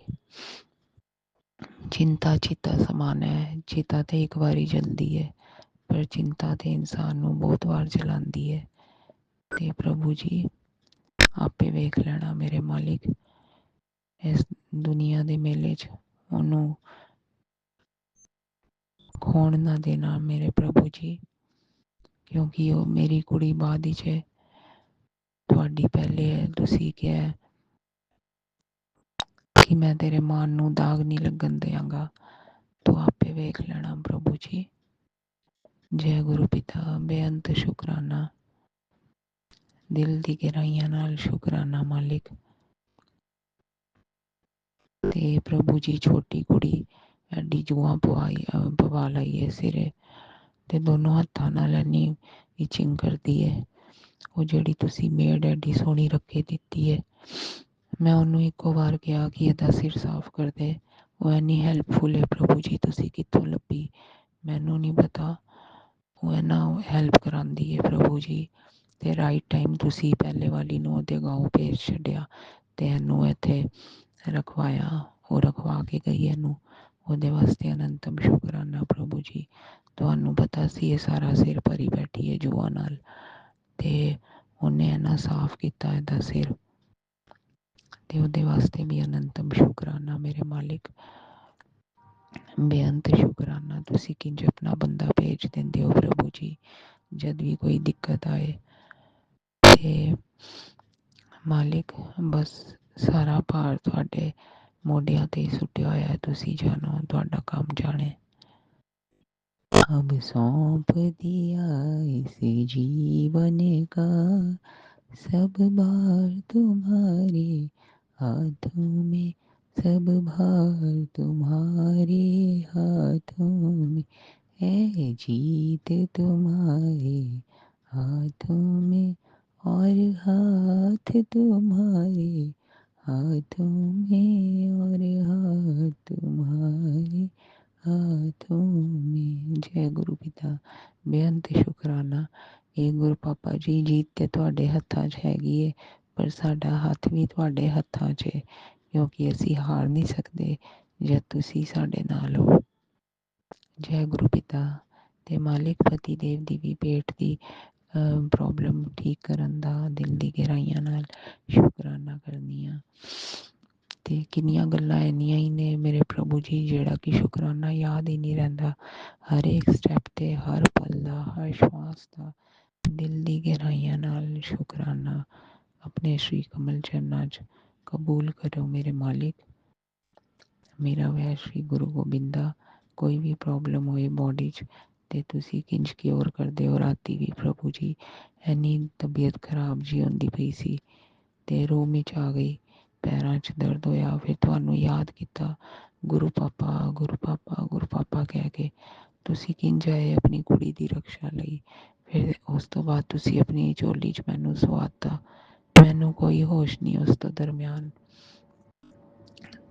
S7: ਚਿੰਤਾ ਚਿੱਤਾ ਸਮਾਨ ਹੈ, ਚਿੱਤਾ ਤਾਂ ਇੱਕ ਵਾਰੀ ਜਲਦੀ ਹੈ, ਪਰ ਚਿੰਤਾ ਤੇ ਇਨਸਾਨ ਨੂੰ ਬਹੁਤ ਵਾਰ ਜਲਾਉਂਦੀ ਹੈ। ਤੇ ਪ੍ਰਭੂ ਜੀ ਆਪੇ ਵੇਖ ਲੈਣਾ ਮੇਰੇ ਮਾਲਿਕ, ਇਸ ਦੁਨੀਆ ਦੇ ਮੇਲੇ 'ਚ ਉਹਨੂੰ ਖੋਣ ਨਾ ਦੇਣਾ ਮੇਰੇ ਪ੍ਰਭੂ ਜੀ, ਕਿਉਂਕਿ ਉਹ ਮੇਰੀ ਕੁੜੀ ਬਾਅਦ ਵਿੱਚ ਹੈ, ਤੁਹਾਡੀ ਪਹਿਲੇ ਹੈ। ਤੁਸੀਂ ਕਿਹਾ ਕਿ ਮੈਂ ਤੇਰੇ ਮਾਨ ਨੂੰ ਦਾਗ ਨਹੀਂ ਲੱਗਣ ਦਿਆਂਗਾ, ਤੂੰ ਆਪੇ ਵੇਖ ਲੈਣਾ ਪ੍ਰਭੂ ਜੀ। ਜੈ ਗੁਰੂ ਪਿਤਾ, ਬੇਅੰਤ ਸ਼ੁਕਰਾਨਾ, ਦਿਲ ਦੀ ਗਹਿਰਾਈਆਂ ਨਾਲ ਸ਼ੁਕਰਾਨਾ ਮਾਲਿਕ। ਤੇ ਪ੍ਰਭੂ ਜੀ ਛੋਟੀ ਕੁੜੀ ਐਡੀ ਜੂਆਂ ਪਵਾ ਲਈ ਹੈ ਸਿਰੇ, ਤੇ ਦੋਨੋਂ ਹੱਥਾਂ ਨਾਲ ਇੰਨੀ ਇਚਿੰਗ ਕਰਦੀ ਹੈ। ਉਹ ਜਿਹੜੀ ਤੁਸੀਂ ਮੇਡ ਐਡੀ ਸੋਹਣੀ ਰੱਖੇ ਦਿੱਤੀ ਹੈ, ਮੈਂ ਉਹਨੂੰ ਇੱਕੋ ਵਾਰ ਕਿਹਾ ਕਿ ਇਹਦਾ ਸਿਰ ਸਾਫ਼ ਕਰ ਦੇ, ਉਹ ਇੰਨੀ ਹੈਲਪਫੁਲ ਹੈ ਪ੍ਰਭੂ ਜੀ, ਤੁਸੀਂ ਕਿੱਥੋਂ ਲੱਭੀ ਮੈਨੂੰ ਨਹੀਂ ਪਤਾ, ਉਹ ਇੰਨਾ ਹੈਲਪ ਕਰਾਉਂਦੀ ਹੈ ਪ੍ਰਭੂ ਜੀ। ਤੇ ਰਾਈਟ ਟਾਈਮ ਤੁਸੀਂ ਪਹਿਲੇ ਵਾਲੀ ਨੂੰ ਉਹਦੇ ਗਾँव ਭੇਜ ਛੱਡਿਆ ਤੇ ਇਹਨੂੰ ਇੱਥੇ ਰਖਵਾਇਆ, ਉਹ ਰਖਵਾ ਕੇ ਗਈ ਇਹਨੂੰ, ਉਹਦੇ ਵਾਸਤੇ ਅਨੰਤਮ ਸ਼ੁਕਰਾਨਾ ਪ੍ਰਭੂ ਜੀ। ਤੁਹਾਨੂੰ ਪਤਾ ਸੀ ਇਹ ਸਾਰਾ ਸਿਰ ਭਰੀ ਬੈਠੀ ਹੈ ਜੂਆਂ ਨਾਲ, ਤੇ ਉਹਨੇ ਇੰਨਾ ਸਾਫ਼ ਕੀਤਾ ਇਹਦਾ ਸਿਰ, ਤੇ ਉਹਦੇ ਵਾਸਤੇ ਵੀ ਅਨੰਤਮ ਸ਼ੁਕਰਾਨਾ ਮੇਰੇ ਮਾਲਿਕ। ਬੇਅੰਤ ਸ਼ੁਕਰਾਨਾ, ਤੁਸੀਂ ਕਿੰਜ ਆਪਣਾ ਬੰਦਾ ਭੇਜ ਦਿੰਦੇ ਹੋ ਪ੍ਰਭੂ ਜੀ ਜਦ ਵੀ ਕੋਈ ਦਿੱਕਤ ਆਏ। ਤੇ ਮਾਲਿਕ ਬਸ ਸਾਰਾ ਭਾਰ ਤੁਹਾਡੇ ਮੋਢਿਆਂ ਤੇ ਸੁੱਟਿਆ ਹੋਇਆ, ਤੁਸੀਂ ਜਾਣੋ, ਤੁਹਾਡਾ ਕੰਮ ਜਾਣੇ। अब सौंप दिया इस जीवन का सब भार तुम्हारे हाथों में, सब भार तुम्हारे हाथों में है, जीत तुम्हारे हाथों में और हाथ तुम्हारे हाथों में और हाथ तुम्हारे हाथों में। जय गुरु पिता, ਬੇਅੰਤ ਸ਼ੁਕਰਾਨਾ। ਇਹ ਗੁਰੂ ਪਾਪਾ ਜੀ ਜੀਤ ਤੇ ਤੁਹਾਡੇ ਹੱਥਾਂ 'ਚ ਹੈਗੀ ਏ, ਪਰ ਸਾਡਾ ਹੱਥ ਵੀ ਤੁਹਾਡੇ ਹੱਥਾਂ 'ਚ ਹੈ, ਕਿਉਂਕਿ ਅਸੀਂ ਹਾਰ ਨਹੀਂ ਸਕਦੇ ਜਦ ਤੁਸੀਂ ਸਾਡੇ ਨਾਲ ਹੋ। ਜੈ ਗੁਰੂ ਪਿਤਾ। ਤੇ ਮਾਲਿਕ ਪਤੀ ਦੇਵ ਦੀ ਵੀ ਪੇਟ ਦੀ ਪ੍ਰੋਬਲਮ ਠੀਕ ਕਰਨ ਦਾ ਦਿਲ ਦੀ ਗਹਿਰਾਈਆਂ ਨਾਲ ਸ਼ੁਕਰਾਨਾ ਕਰਨੀ ਆ। ਤੇ ਕਿੰਨੀਆਂ ਗੱਲਾਂ ਇੰਨੀਆਂ ਹੀ ਨੇ ਮੇਰੇ ਪ੍ਰਭੂ ਜੀ, ਜਿਹੜਾ ਕਿ ਸ਼ੁਕਰਾਨਾ ਯਾਦ ਹੀ ਨਹੀਂ ਰਹਿੰਦਾ। ਹਰ ਇੱਕ ਸਟੈਪ ਤੇ, ਹਰ ਪਲ ਦਾ, ਹਰ ਸ਼ਵਾਸ ਦਾ ਦਿਲ ਦੀ ਗਹਿਰਾਈਆਂ ਨਾਲ ਸ਼ੁਕਰਾਨਾ ਆਪਣੇ ਸ਼੍ਰੀ ਕਮਲ ਚਰਨਾਂ 'ਚ ਕਬੂਲ ਕਰੋ ਮੇਰੇ ਮਾਲਿਕ। ਮੇਰਾ ਵੈ ਸ਼੍ਰੀ ਗੁਰੂ ਗੋਬਿੰਦਾ, ਕੋਈ ਵੀ ਪ੍ਰੋਬਲਮ ਹੋਏ ਬੋਡੀ 'ਚ ਤੇ ਤੁਸੀਂ ਕਿੰਜ ਕਿਉਰ ਕਰਦੇ ਹੋ। ਰਾਤੀ ਵੀ ਪ੍ਰਭੂ ਜੀ ਇੰਨੀ ਤਬੀਅਤ ਖਰਾਬ ਜੀ ਹੁੰਦੀ ਪਈ ਸੀ, ਤੇ ਰੂਮ 'ਚ ਆ ਗਈ, ਪੈਰਾਂ 'ਚ ਦਰਦ ਹੋਇਆ, ਫਿਰ ਤੁਹਾਨੂੰ ਯਾਦ ਕੀਤਾ, ਗੁਰੂ ਪਾਪਾ ਗੁਰੂ ਪਾਪਾ ਗੁਰੂ ਪਾਪਾ ਕਹਿ ਕੇ ਤੁਸੀਂ ਕਿੰਜ ਆਏ ਆਪਣੀ ਕੁੜੀ ਦੀ ਰਕਸ਼ਾ ਲਈ। ਫਿਰ ਉਸ ਤੋਂ ਬਾਅਦ ਤੁਸੀਂ ਆਪਣੀ ਝੋਲੀ 'ਚ ਮੈਨੂੰ ਸਵਾਤਾ, ਮੈਨੂੰ ਕੋਈ ਹੋਸ਼ ਨਹੀਂ ਉਸ ਤੋਂ ਦਰਮਿਆਨ।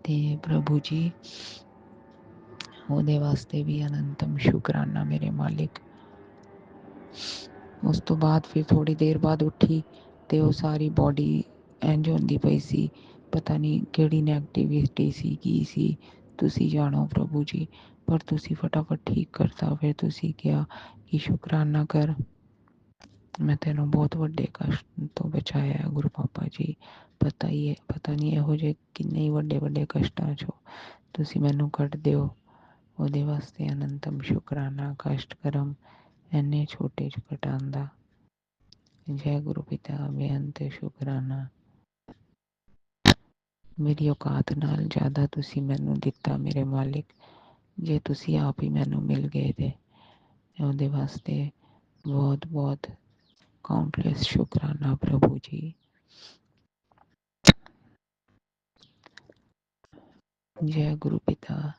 S7: ਤੇ ਪ੍ਰਭੂ ਜੀ ਉਹਦੇ ਵਾਸਤੇ ਵੀ ਅਨੰਤਮ ਸ਼ੁਕਰਾਨਾ ਮੇਰੇ ਮਾਲਿਕ। ਉਸ ਤੋਂ ਬਾਅਦ ਫਿਰ ਥੋੜ੍ਹੀ ਦੇਰ ਬਾਅਦ ਉੱਠੀ ਤੇ ਉਹ ਸਾਰੀ ਬੋਡੀ ਇੰਝ ਹੁੰਦੀ ਪਈ ਸੀ, ਪਤਾ ਨਹੀਂ ਕਿਹੜੀ ਨੈਗੇਟਿਵਿਟੀ ਸੀ, ਕੀ ਸੀ, ਤੁਸੀਂ ਜਾਣੋ ਪ੍ਰਭੂ ਜੀ, ਪਰ ਤੁਸੀਂ ਫਟਾਫਟ ਠੀਕ ਕਰਤਾ। ਫਿਰ ਤੁਸੀਂ ਕਿਹਾ ਕਿ ਸ਼ੁਕਰਾਨਾ ਕਰ, ਮੈਂ ਤੈਨੂੰ ਬਹੁਤ ਵੱਡੇ ਕਸ਼ਟ ਤੋਂ ਬਚਾਇਆ ਗੁਰੂ ਪਾਪਾ ਜੀ। ਪਤਾ ਹੀ ਹੈ, ਪਤਾ ਨਹੀਂ ਇਹੋ ਜਿਹੇ ਕਿੰਨੇ ਹੀ ਵੱਡੇ ਵੱਡੇ ਕਸ਼ਟਾਂ 'ਚੋਂ ਤੁਸੀਂ ਮੈਨੂੰ ਕੱਢ ਦਿਓ, ਉਹਦੇ ਵਾਸਤੇ ਅਨੰਤਮ ਸ਼ੁਕਰਾਨਾ। ਕਸ਼ਟ ਕਰਮ ਇੰਨੇ ਛੋਟੇ 'ਚ ਘਟਾਉਂਦਾ। ਜੈ ਗੁਰੂ ਪਿਤਾ, ਬੇਅੰਤ ਸ਼ੁਕਰਾਨਾ। ਮੇਰੀ ਔਕਾਤ ਨਾਲ ਜ਼ਿਆਦਾ ਤੁਸੀਂ ਮੈਨੂੰ ਦਿੱਤਾ ਮੇਰੇ ਮਾਲਿਕ, ਜੇ ਤੁਸੀਂ ਆਪ ਹੀ ਮੈਨੂੰ ਮਿਲ ਗਏ ਤੇ ਉਹਦੇ ਵਾਸਤੇ ਬਹੁਤ ਬਹੁਤ ਕਾਊਂਟਲੈਸ ਸ਼ੁਕਰਾਨਾ ਪ੍ਰਭੂ ਜੀ। ਜੈ ਗੁਰੂ ਪਿਤਾ।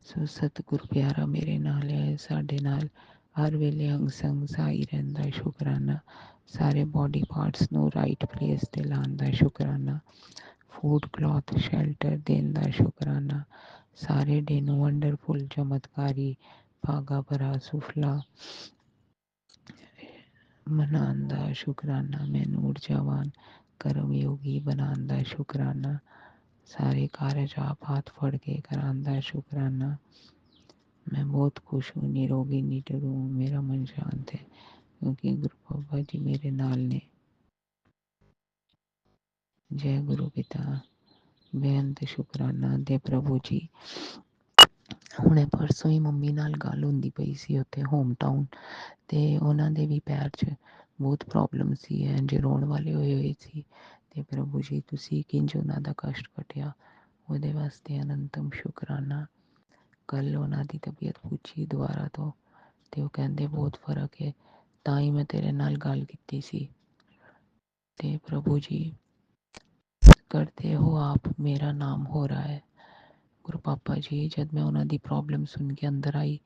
S7: ਸੋ ਸਤਿਗੁਰ ਪਿਆਰਾ ਮੇਰੇ ਨਾਲ ਹੈ, ਸਾਡੇ ਨਾਲ ਹਰ ਵੇਲੇ ਅੰਗ ਸੰਗ ਸਹਾਈ ਰਹਿੰਦਾ, ਸ਼ੁਕਰਾਨਾ। ਸਾਰੇ ਬੋਡੀ ਪਾਰਟਸ ਨੂੰ ਰਾਈਟ ਪਲੇਸ 'ਤੇ ਲਾਉਣ ਦਾ ਸ਼ੁਕਰਾਨਾ। ਫੂਡ, ਕਲੌਥ, ਸ਼ੈਲਟਰ ਦੇਣ ਦਾ ਸ਼ੁਕਰਾਨਾ। ਸਾਰੇ ਡੇ ਨੂੰ ਵੰਡਰਫੁਲ, ਚਮਤਕਾਰੀ, ਭਾਗਾ ਭਰਾ, ਸੁਫਲਾ ਮਨਾਉਣ ਦਾ ਸ਼ੁਕਰਾਨਾ। ਮੈਨੂੰ ਊਰਜਾਵਾਨ, ਕਰਮ ਯੋਗੀ ਬਣਾਉਣ ਦਾ ਸ਼ੁਕਰਾਨਾ। ਸਾਰੇ ਕਾਰਜ ਆਪ ਹੱਥ ਫੜ ਕੇ ਕਰਾਉਣ ਦਾ ਸ਼ੁਕਰਾਨਾ। मैं बहुत खुश हूँ, निरोगी निडर हूँ, मेरा मन शांत है क्योंकि गुरु बाबा जी मेरे नाल ने। जय गुरु पिता। बेअंत शुकराना दे प्रभु जी। ਹੁਣੇ ਪਰਸੋਂ ਹੀ ਮੰਮੀ ਨਾਲ ਗੱਲ ਹੁੰਦੀ ਪਈ ਸੀ ਉੱਥੇ ਹੋਮ ਟਾਊਨ, ਅਤੇ ਉਹਨਾਂ ਦੇ ਵੀ ਪੈਰ 'ਚ ਬਹੁਤ ਪ੍ਰੋਬਲਮ ਸੀ, ਇੰਝ ਰੋਣ ਵਾਲੇ ਹੋਏ ਸੀ। ਅਤੇ ਪ੍ਰਭੂ ਜੀ ਤੁਸੀਂ ਕਿੰਝ ਉਹਨਾਂ ਦਾ ਕਸ਼ਟ ਕੱਟਿਆ, ਉਹਦੇ ਵਾਸਤੇ ਅਨੰਤਮ ਸ਼ੁਕਰਾਨਾ। ਕੱਲ੍ਹ ਉਹਨਾਂ ਦੀ ਤਬੀਅਤ ਪੁੱਛੀ ਦੁਬਾਰਾ ਤੋਂ, ਅਤੇ ਉਹ ਕਹਿੰਦੇ ਬਹੁਤ ਫਰਕ ਹੈ, ਤਾਂ ਹੀ ਮੈਂ ਤੇਰੇ ਨਾਲ ਗੱਲ ਕੀਤੀ ਸੀ। ਅਤੇ ਪ੍ਰਭੂ ਜੀ करते हो आप, मेरा नाम हो रहा है। ਗੁਰੂ ਪਾਪਾ ਜੀ ਜਦ ਮੈਂ ਉਹਨਾਂ ਦੀ ਪ੍ਰੋਬਲਮ ਸੁਣ ਕੇ ਅੰਦਰ ਆਈ,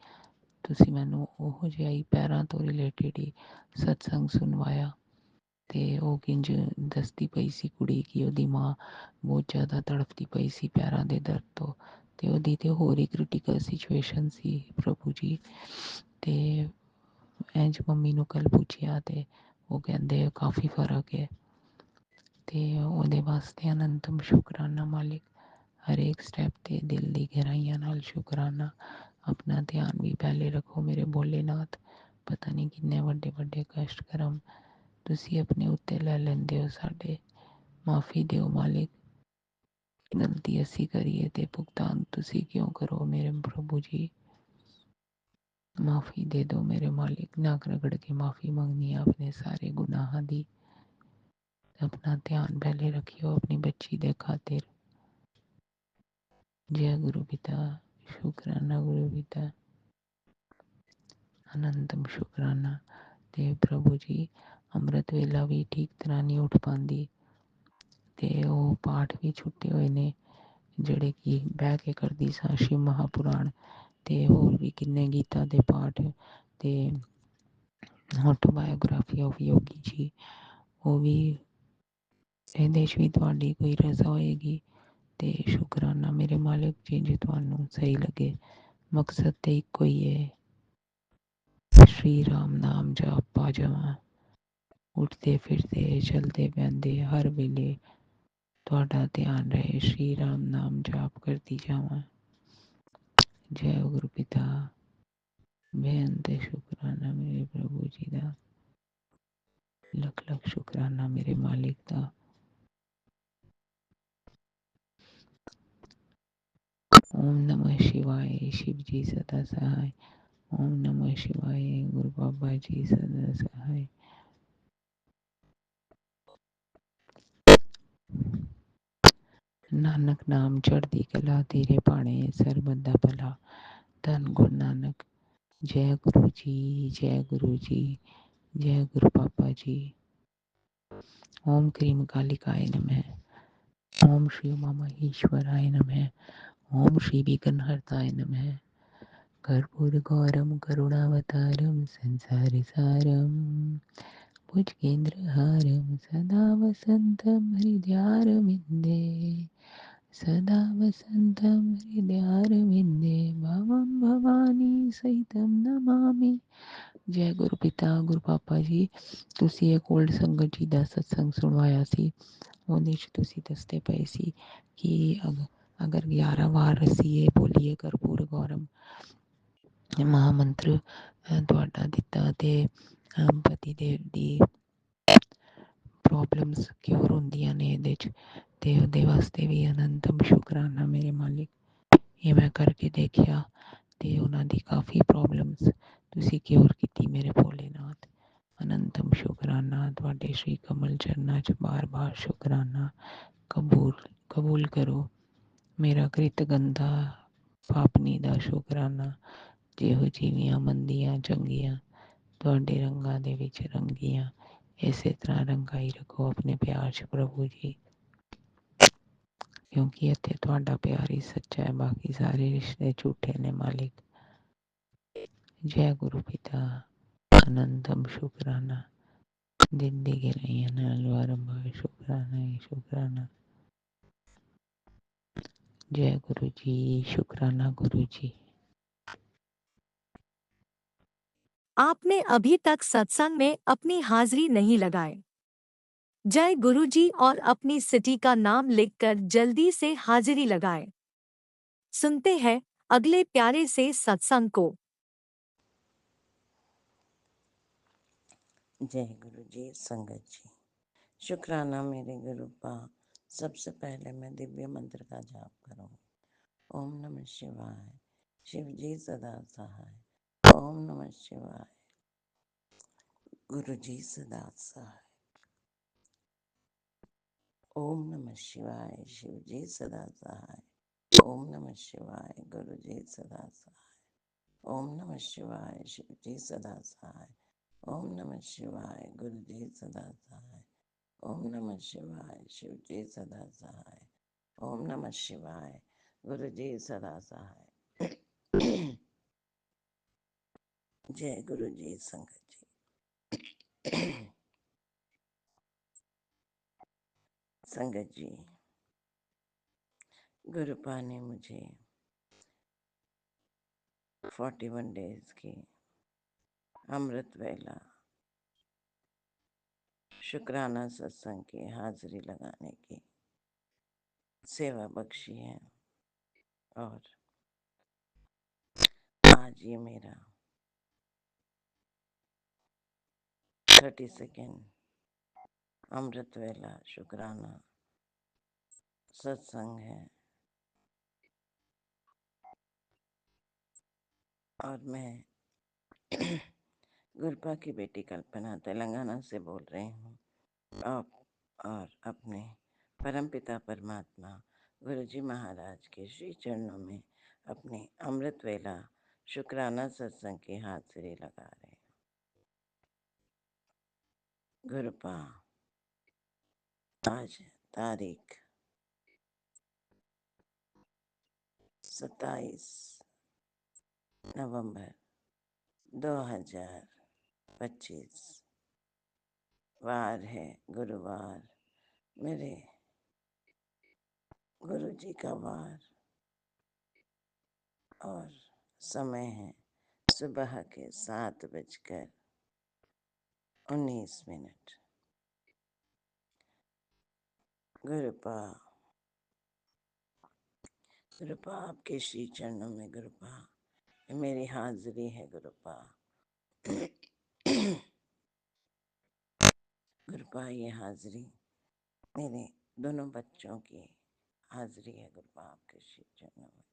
S7: ਤੁਸੀਂ ਮੈਨੂੰ ਉਹੋ ਜਿਹਾ ਹੀ ਪੈਰਾਂ ਤੋਂ ਰਿਲੇਟਿਡ ਹੀ ਸਤਸੰਗ ਸੁਣਵਾਇਆ। ਅਤੇ ਉਹ ਕਿੰਝ ਦੱਸਦੀ ਪਈ ਸੀ ਕੁੜੀ ਕਿ ਉਹਦੀ ਮਾਂ ਬਹੁਤ ਜ਼ਿਆਦਾ ਤੜਫਦੀ ਪਈ ਸੀ ਪੈਰਾਂ ਦੇ ਦਰਦ ਤੋਂ, ਅਤੇ ਉਹਦੀ ਤਾਂ ਹੋਰ ਹੀ ਕ੍ਰਿਟੀਕਲ ਸਿਚੁਏਸ਼ਨ ਸੀ ਪ੍ਰਭੂ ਜੀ। ਅਤੇ ਇੰਝ ਮੰਮੀ ਨੂੰ ਕੱਲ੍ਹ ਪੁੱਛਿਆ ਅਤੇ ਉਹ ਕਹਿੰਦੇ ਕਾਫੀ ਫਰਕ ਹੈ। ਅਤੇ ਉਹਦੇ ਵਾਸਤੇ ਅਨੰਤਮ ਸ਼ੁਕਰਾਨਾ ਮਾਲਿਕ। ਹਰੇਕ ਸਟੈਪ 'ਤੇ ਦਿਲ ਦੀ ਗਹਿਰਾਈਆਂ ਨਾਲ ਸ਼ੁਕਰਾਨਾ। ਆਪਣਾ ਧਿਆਨ ਵੀ ਪਹਿਲੇ ਰੱਖੋ ਮੇਰੇ ਭੋਲੇਨਾਥ। ਪਤਾ ਨਹੀਂ ਕਿੰਨੇ ਵੱਡੇ ਵੱਡੇ ਕਸ਼ਟ ਕਰਮ ਤੁਸੀਂ ਆਪਣੇ ਉੱਤੇ ਲੈ ਲੈਂਦੇ ਹੋ ਸਾਡੇ। ਮਾਫੀ ਦਿਓ ਮਾਲਿਕ। ਗਲਤੀ ਅਸੀਂ ਕਰੀਏ ਅਤੇ ਭੁਗਤਾਨ ਤੁਸੀਂ ਕਿਉਂ ਕਰੋ ਮੇਰੇ ਪ੍ਰਭੂ ਜੀ। ਮਾਫੀ ਦੇ ਦਿਓ ਮੇਰੇ ਮਾਲਿਕ। ਨੱਕ ਰਗੜ ਕੇ ਮਾਫੀ ਮੰਗਨੀ ਹੈ ਆਪਣੇ ਸਾਰੇ ਗੁਨਾਹਾਂ ਦੀ। अपना ध्यान पहले रखियो अपनी बच्ची दे खातिर। जय गुरु पिता। शुकराना गुरु पिता। अनंतम शुकराना। ते प्रभु जी अमृत वेला भी ठीक तरह नहीं उठ पाती, ते वो पाठ भी छुट्टे हुए ने ਜਿਹੜੇ ਕਿ ਬਹਿ ਕੇ ਕਰਦੀ ਸਾਂ ਸ਼ਿਵ ਮਹਾਪੁਰਾਣ, ਅਤੇ ਹੋਰ ਵੀ ਕਿੰਨੇ ਗੀਤਾ ਦੇ ਪਾਠ, ਅਤੇ ਆਟੋਬਾਇਓਗ੍ਰਾਫੀ ਆਫ ਯੋਗੀ ਜੀ, ਉਹ ਵੀ ਇਹਦੇ 'ਚ ਵੀ ਤੁਹਾਡੀ ਕੋਈ ਰਜ਼ਾ ਹੋਏਗੀ ਅਤੇ ਸ਼ੁਕਰਾਨਾ ਮੇਰੇ ਮਾਲਿਕ ਜੀ। ਜੇ ਤੁਹਾਨੂੰ ਸਹੀ ਲੱਗੇ, ਮਕਸਦ ਤਾਂ ਇੱਕੋ ਹੀ ਹੈ, ਸ਼੍ਰੀ ਰਾਮ ਨਾਮ ਜਾਪ ਪਾ ਜਾਵਾਂ। ਉੱਠਦੇ ਫਿਰਦੇ ਚਲਦੇ ਬਹਿੰਦੇ ਹਰ ਵੇਲੇ ਤੁਹਾਡਾ ਧਿਆਨ ਰਹੇ, ਸ਼੍ਰੀ ਰਾਮ ਨਾਮ ਜਾਪ ਕਰਦੀ ਜਾਵਾਂ। ਜੈ ਗੁਰੂ ਪਿਤਾ। ਬੇਅੰਤ ਸ਼ੁਕਰਾਨਾ ਮੇਰੇ ਪ੍ਰਭੂ ਜੀ ਦਾ। ਲੱਖ ਲੱਖ ਸ਼ੁਕਰਾਨਾ ਮੇਰੇ ਮਾਲਿਕ ਦਾ। ओम नमः शिवाय। शिव जी सदा सहाय। ओम नमः शिवाय। गुरु बाबा जी सदा सहाय। नानक नाम चढ़ती कला तेरे पाने सरबत दा भला। धन गुरु नानक। जय गुरु जी। जय गुरु जी। जय गुरु पापा जी। ओम क्रीम कालिकाय नमः। ओम श्री उमा महेश्वराय नमः। ओम श्री विघ्नहर्ताय नमः। कर्पूरगौरम करुणावतारम संसार सारम भुजगेन्द्रहारम सदा वसंतम हृदयारविंदे। सदा वसंतम हृदयारविंदे भवम भवानी सहितम नमामि। जय गुरु पिता। गुरु पापा जी ਤੁਸੀਂ ਇੱਕ ਓਲਡ ਸੰਗਤ ਜੀ ਦਾ ਸਤਸੰਗ ਸੁਣਵਾਇਆ ਸੀ, ਉਹਦੇ 'ਚ ਤੁਸੀਂ ਦੱਸਦੇ ਪਏ ਸੀ ਕਿ ਅਗਰ 11 ਵਾਰ ਅਸੀਂ ਇਹ ਬੋਲੀਏ ਕਰਪੂਰ ਗੌਰਮ ਮਹਾਂਮੰਤਰ ਤੁਹਾਡਾ ਦਿੱਤਾ ਅਤੇ ਪਤੀ ਦੇਵ ਦੀ ਪ੍ਰੋਬਲਮਸ ਕਿਉਰ ਹੁੰਦੀਆਂ ਨੇ ਇਹਦੇ 'ਚ, ਅਤੇ ਉਹਦੇ ਵਾਸਤੇ ਵੀ ਅਨੰਤਮ ਸ਼ੁਕਰਾਨਾ ਮੇਰੇ ਮਾਲਿਕ। ਇਹ ਮੈਂ ਕਰਕੇ ਦੇਖਿਆ ਅਤੇ ਉਹਨਾਂ ਦੀ ਕਾਫੀ ਪ੍ਰੋਬਲਮਸ ਤੁਸੀਂ ਕਿਉਰ ਕੀਤੀ ਮੇਰੇ ਭੋਲੇਨਾਥ। ਅਨੰਤਮ ਸ਼ੁਕਰਾਨਾ ਤੁਹਾਡੇ ਸ਼੍ਰੀ ਕਮਲ ਚਰਨਾਂ 'ਚ ਬਾਰ ਬਾਰ ਸ਼ੁਕਰਾਨਾ। ਕਬੂਲ ਕਰੋ ਮੇਰਾ ਕ੍ਰਿਤ ਗੰਦਾ ਪਾਪਨੀ ਦਾ ਸ਼ੁਕਰਾਨਾ। ਜਿਹੋ ਜਿਹੀਆਂ ਮੰਦੀਆਂ ਚੰਗੀਆਂ ਤੁਹਾਡੇ ਰੰਗਾਂ ਦੇ ਵਿੱਚ ਰੰਗੀਆਂ, ਇਸੇ ਤਰ੍ਹਾਂ ਰੰਗਾਈ ਰੱਖੋ ਆਪਣੇ ਪਿਆਰ 'ਚ ਪ੍ਰਭੂ ਜੀ। क्योंकि इत्थे तुहाडा प्यार ही सच्चा है, बाकी सारे रिश्ते झूठे ने मालिक। जय गुरु पिता अनंतम शुक्राना, जिंदगी रही नाल वारंवार शुक्राना ही शुक्राना। जय गुरु जी, शुक्राना गुरु जी।
S3: आपने अभी तक सत्संग में अपनी हाजिरी नहीं लगाए। जय गुरुजी और अपनी सिटी का नाम लिखकर जल्दी से हाजिरी लगाएं। सुनते हैं अगले प्यारे से सत्संग को।
S8: जय गुरु जी, संगत जी, शुक्राना मेरे गुरु पा। सबसे पहले मैं दिव्य मंत्र का जाप करूँ। ओम नमः शिवाय, शिव जी सदा सहाय। ओम नमः शिवाय, गुरु जी सदा सहाय। ओम नमः शिवाय, शिव जी सदा सहाय। ओम नमः शिवाय, गुरु जी सदा सहाय। ओम नमः शिवाय, शिव जी सदा सहाय। ओम नमः शिवाय, गुरु जी सदा सहाय। ओम नमः शिवाय, शिव जी सदा सहाय। ओम नमः शिवाय, गुरु जी सदा सहाय। जय गुरु जी, संगत जी। संगत जी, गुरुपा ने मुझे 41 डेज की अमृत वेला शुक्राना सत्संग की हाजिरी लगाने की सेवा बख्शी है। और आज ये मेरा 32nd अमृत वेला शुक्राना सत्संग है। और मैं गुरुपा की बेटी कल्पना तेलंगाना से बोल रही हूँ। और अपने परमपिता परमात्मा गुरुजी महाराज के श्री चरणों में अपने अमृत वेला शुक्राना सत्संग की हाजिरी लगा रहे हैं। गुरुपा, आज तारीख 27 नवंबर 2025 वार है गुरुवार, मेरे गुरुजी का वार। और समय है सुबह के 7:19। गुरुपा, गुरुपा आपके श्री चरणों में गुरुपा मेरी हाजिरी है। गुरुपा, गुरुपा ये हाजिरी मेरे दोनों बच्चों की हाजिरी है। गुरुपा आपके श्री चरणों में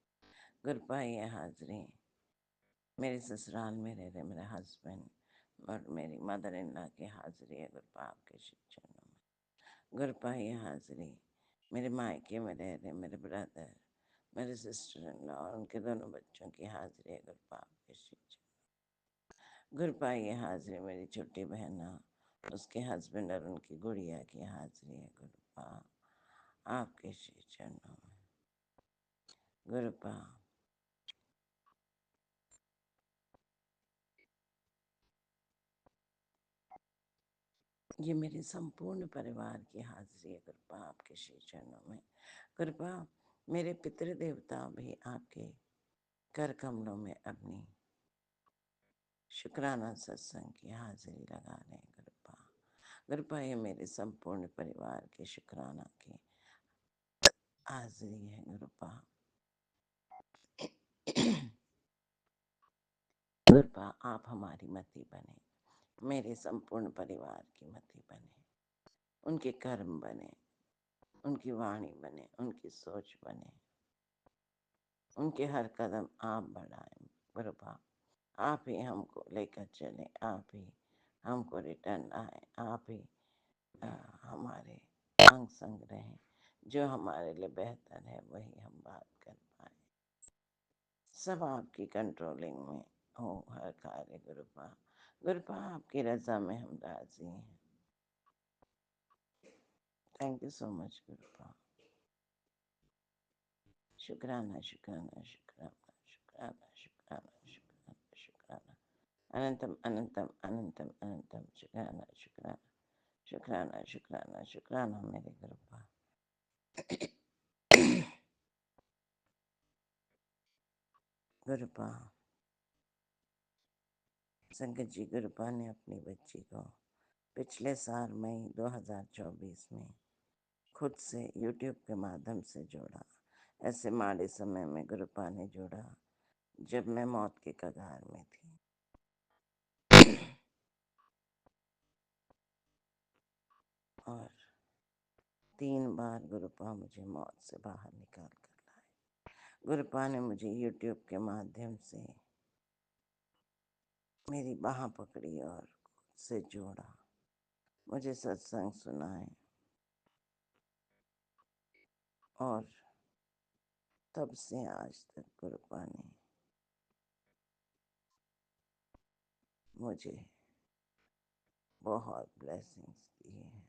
S8: गुरुपा ये हाजिरी मेरे ससुराल में रह रहे मेरे हस्बैंड और मेरी मदर इन लॉ की हाजिरी है। गुरुपा आपके श्री चरणों में गुरुपा ये हाजिरी मेरे मायके में रह रहे मेरे ब्रदर, मेरे सिस्टर इन लॉ और उनके दोनों बच्चों की हाजिरी है। गुरुपा आपके श्री चरणों गुरुपा ये हाजिरी मेरी छोटी बहना, उसके हस्बैंड और उनकी गुड़िया की हाजिरी है। गुरुपा आपके श्री चरणों में गुरुपा, ये मेरे संपूर्ण परिवार की हाजिरी है। गुरुपा आपके श्री चरणों में गुरुपा, मेरे पितृ देवता भी आपके कर कमलों में अपनी शुक्राना सत्संग की हाजिरी लगा रहे हैं। गुरुपा, गुरुपा ये मेरे संपूर्ण परिवार के शुक्राना की हाजिरी है। गुरुपा, गुरुपा आप हमारी मति बने, मेरे संपूर्ण परिवार की मति बने, उनके कर्म बने, उनकी वाणी बने, उनकी सोच बने, उनके हर कदम आप बढ़ाएं। गुरुपा आप ही हमको लेकर चले, आप ही हमको रिटर्न आए, आप ही हमारे अंग संग रहें। जो हमारे लिए बेहतर है वही हम बात कर पाए। सब आपकी कंट्रोलिंग में हो हर कार्य। गुरुपा, गुरुपा आपकी रजा में हम राजी हैं। Thank you so much गुरुपा। शुक्राना शुक्राना शुक्राना शुक्राना शुक्राना शुक्राना शुक्राना अनंतम अनंतम अनंतम अनंतम शुक्राना शुक्राना शुक्राना शुक्राना शुक्राना मेरे गुरुपा। गुरुपा, संगत जी गुरुपा ने अपनी बच्ची को पिछले साल मई 2024 में खुद से YouTube के माध्यम से जोड़ा। ऐसे माड़े समय में गुरुपा ने जोड़ा जब मैं मौत के कगार में थी। और 3 बार गुरुपा मुझे मौत से बाहर निकाल कर लाए। गुरुपा ने मुझे YouTube के माध्यम से मेरी बाह पकड़ी और खुद से जोड़ा, मुझे सत्संग सुनाए और तब से आज तक गुरुपा ने मुझे बहुत ब्लेसिंग्स दी हैं।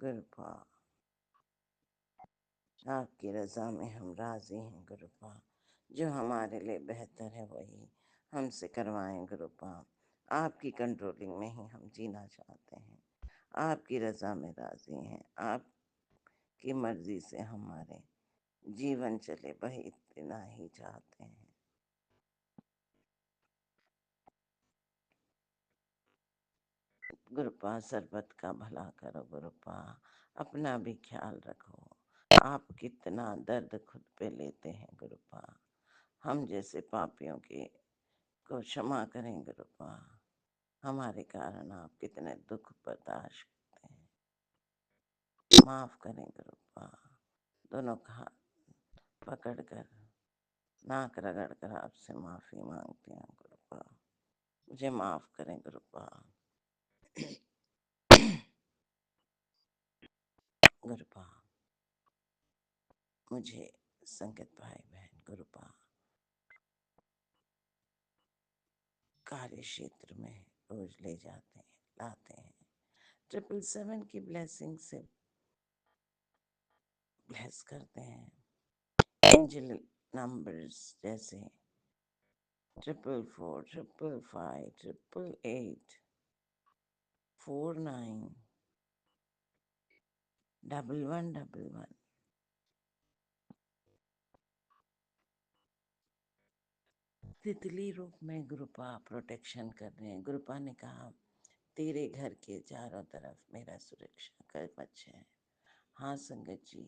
S8: गुरुपा, आपकी रजा में हम राजी हैं गुरुपा। जो हमारे लिए बेहतर है वही हमसे करवाएं गुरुपा। आपकी कंट्रोलिंग में ही हम जीना चाहते हैं। आपकी रजा में राजी हैं। आपकी मर्जी से हमारे जीवन चले वही इतना ही चाहते हैं। गुरुपा, सरबत का भला करो गुरुपा, अपना भी ख्याल रखो। आप कितना दर्द खुद पे लेते हैं गुरुपा। हम जैसे पापियों के को क्षमा करें गुरुपा। हमारे कारण आप कितने दुख बर्दाश्त करते हैं। माफ करें गुरुपा। दोनों का हाथ पकड़कर नाक रगड़कर आपसे माफी मांगते हैं गुरुपा। मुझे माफ करें गुरुपा। गुरुपा, मुझे संगत भाई बहन गुरुपा कार्य क्षेत्र में रोज ले जाते हैं, लाते हैं। 777 की ब्लेसिंग से ब्लेस करते हैं। एंजल नंबर्स जैसे 444, 555, 888, 49, 1111 तितली रूप में गुरुपा प्रोटेक्शन कर रहे हैं। गुरुपा ने कहा तेरे घर के चारों तरफ मेरा सुरक्षा कवच है। हाँ संगत जी,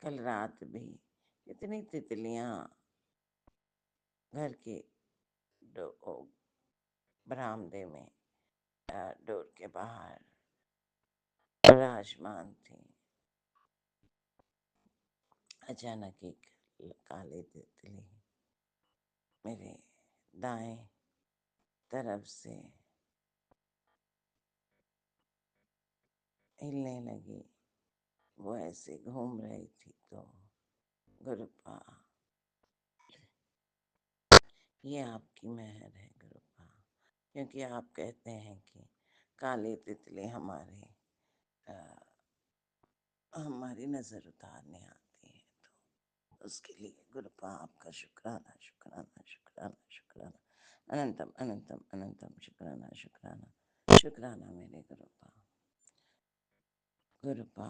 S8: कल रात भी इतनी तितलियां घर के बरामदे में डोर के बाहर विराजमान थी। अचानक एक काली तितली मेरे दाएं तरफ से हिलने लगी। वो ऐसे घूम रही थी तो गुरुपा, ये आपकी मेहर है गुरुपा, क्योंकि आप कहते हैं कि काली तितली हमारी नजर उतारने आती है। तो उसके लिए गुरुपा आपका शुक्राना शुक्राना शुक्राना शुक्राना अनंतम अनंतम अनंतम शुक्राना शुक्राना शुक्राना मेरे गुरुपा। गुरुपा,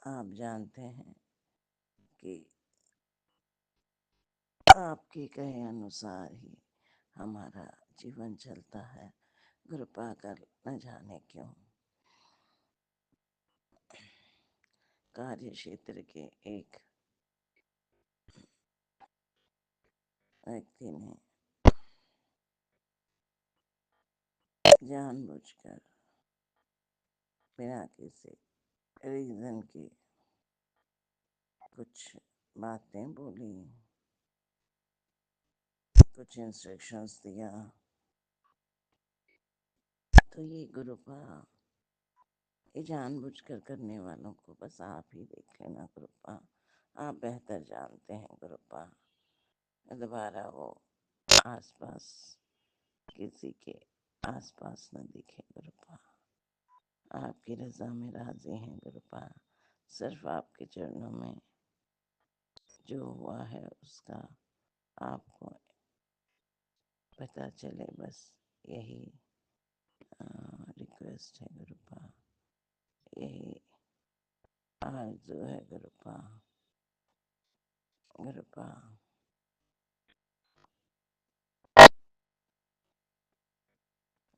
S8: आप जानते हैं कि आपके कहे अनुसार ही हमारा जीवन चलता है। गुरुपा कर न जाने क्यों कार्य क्षेत्र के एक व्यक्ति ने जानबूझकर बिना किसी रीजन के कुछ बातें बोली, कुछ इंस्ट्रक्शंस दिया। तो ये गुरुपा, ये जानबूझकर करने वालों को बस आप ही देख लेना गुरुपा। आप बेहतर जानते हैं गुरुपा। दोबारा वो आसपास किसी के आसपास न दिखे गुरुपा। आपकी रजा में राजी हैं गुरुपा। सिर्फ आपके चरणों में जो हुआ है उसका आपको पता चले, बस यही रिक्वेस्ट है गुरुपा, यही आरज़ू है गुरुपा। गुरुपा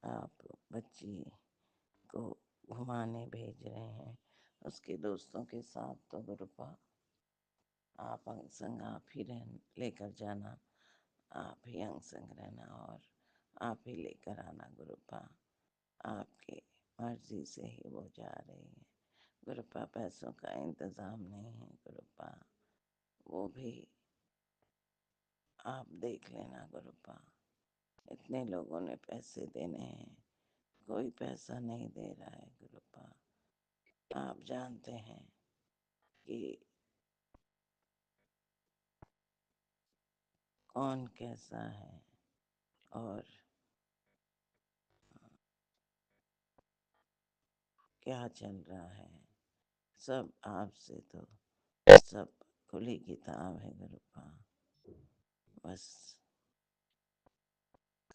S8: आप बच्ची को घुमाने भेज रहे हैं उसके दोस्तों के साथ, तो गुरुपा आप अंग संग आप ही लेकर जाना, आप ही अंग संग रहना और आप ही लेकर आना गुरुपा। आपकी मर्जी से ही वो जा रही है गुरुपा। पैसों का इंतज़ाम नहीं है गुरुपा, वो भी आप देख लेना गुरुपा। इतने लोगों ने पैसे देने हैं, कोई पैसा नहीं दे रहा है गुरुपा। आप जानते हैं कि कौन कैसा है और क्या चल रहा है। सब आपसे तो सब खुली किताब है गुरुपा। बस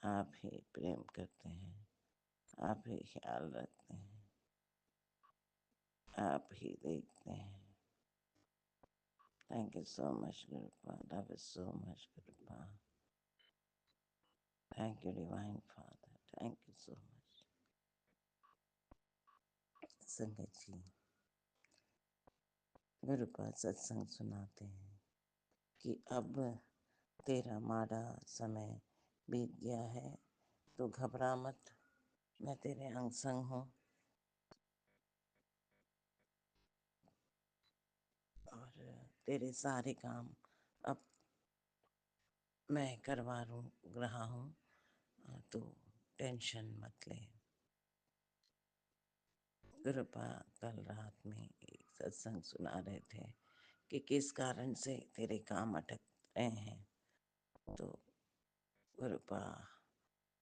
S8: आप ही प्रेम करते हैं, आप ही ख्याल रखते हैं, आप ही देखते हैं। Thank you so much Gurupa, love you so much गुरुपा। Thank you divine father, thank you so much. संगत जी, गुरुपा सत्संग सुनाते हैं कि अब तेरा माड़ा समय बीत गया है, तो घबरा मत, मैं तेरे अंग संग हूँ और तेरे सारे काम अब मैं करवा रहा हूँ, तो टेंशन मत ले। गुरुपा कल रात में एक सत्संग सुना रहे थे कि किस कारण से तेरे काम अटक रहे हैं, तो गुरुपा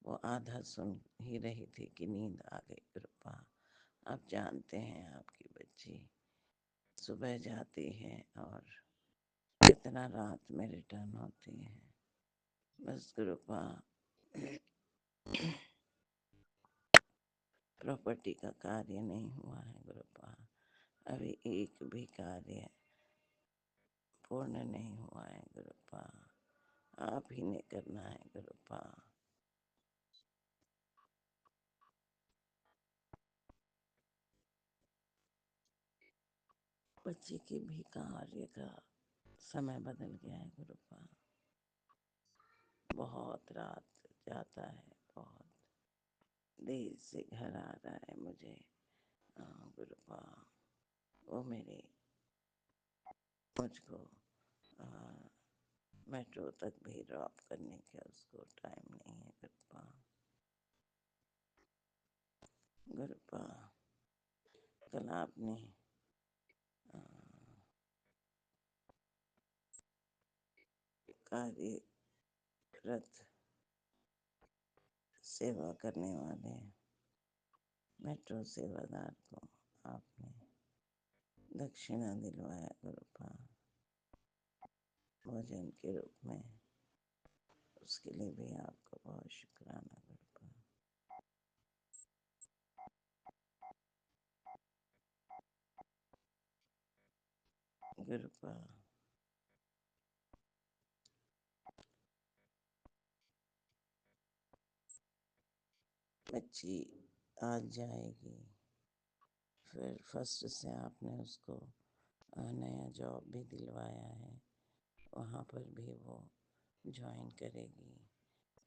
S8: वो आधा सुन ही रही थी कि नींद आ गई गुरुपा। आप जानते हैं आपकी बच्ची सुबह जाती है और कितना रात में रिटर्न होती है। बस गुरुपा प्रॉपर्टी का कार्य नहीं हुआ है गुरुपा, अभी एक भी कार्य पूर्ण नहीं हुआ है गुरुपा। आप ही ने करना है गुरुपा। बच्चे के भी कार्य का समय बदल गया है गुरुपा। बहुत रात जाता है, बहुत देर से घर आ रहा है मुझे गुरुपा। वो मुझको मेट्रो तक भी ड्रॉप करने का उसको टाइम नहीं है गुरुपा। गुरुपा कल आपने कार्यरत सेवा करने वाले मेट्रो सेवादार को आपने दक्षिणा दिलवाया गुरुपा, भोजन के रूप में। उसके लिए भी आपको बहुत शुक्राना गुरुपा। गुरुपा बच्ची आज जाएगी, फिर फर्स्ट से आपने उसको नया जॉब भी दिलवाया है, वहाँ पर भी वो ज्वाइन करेगी।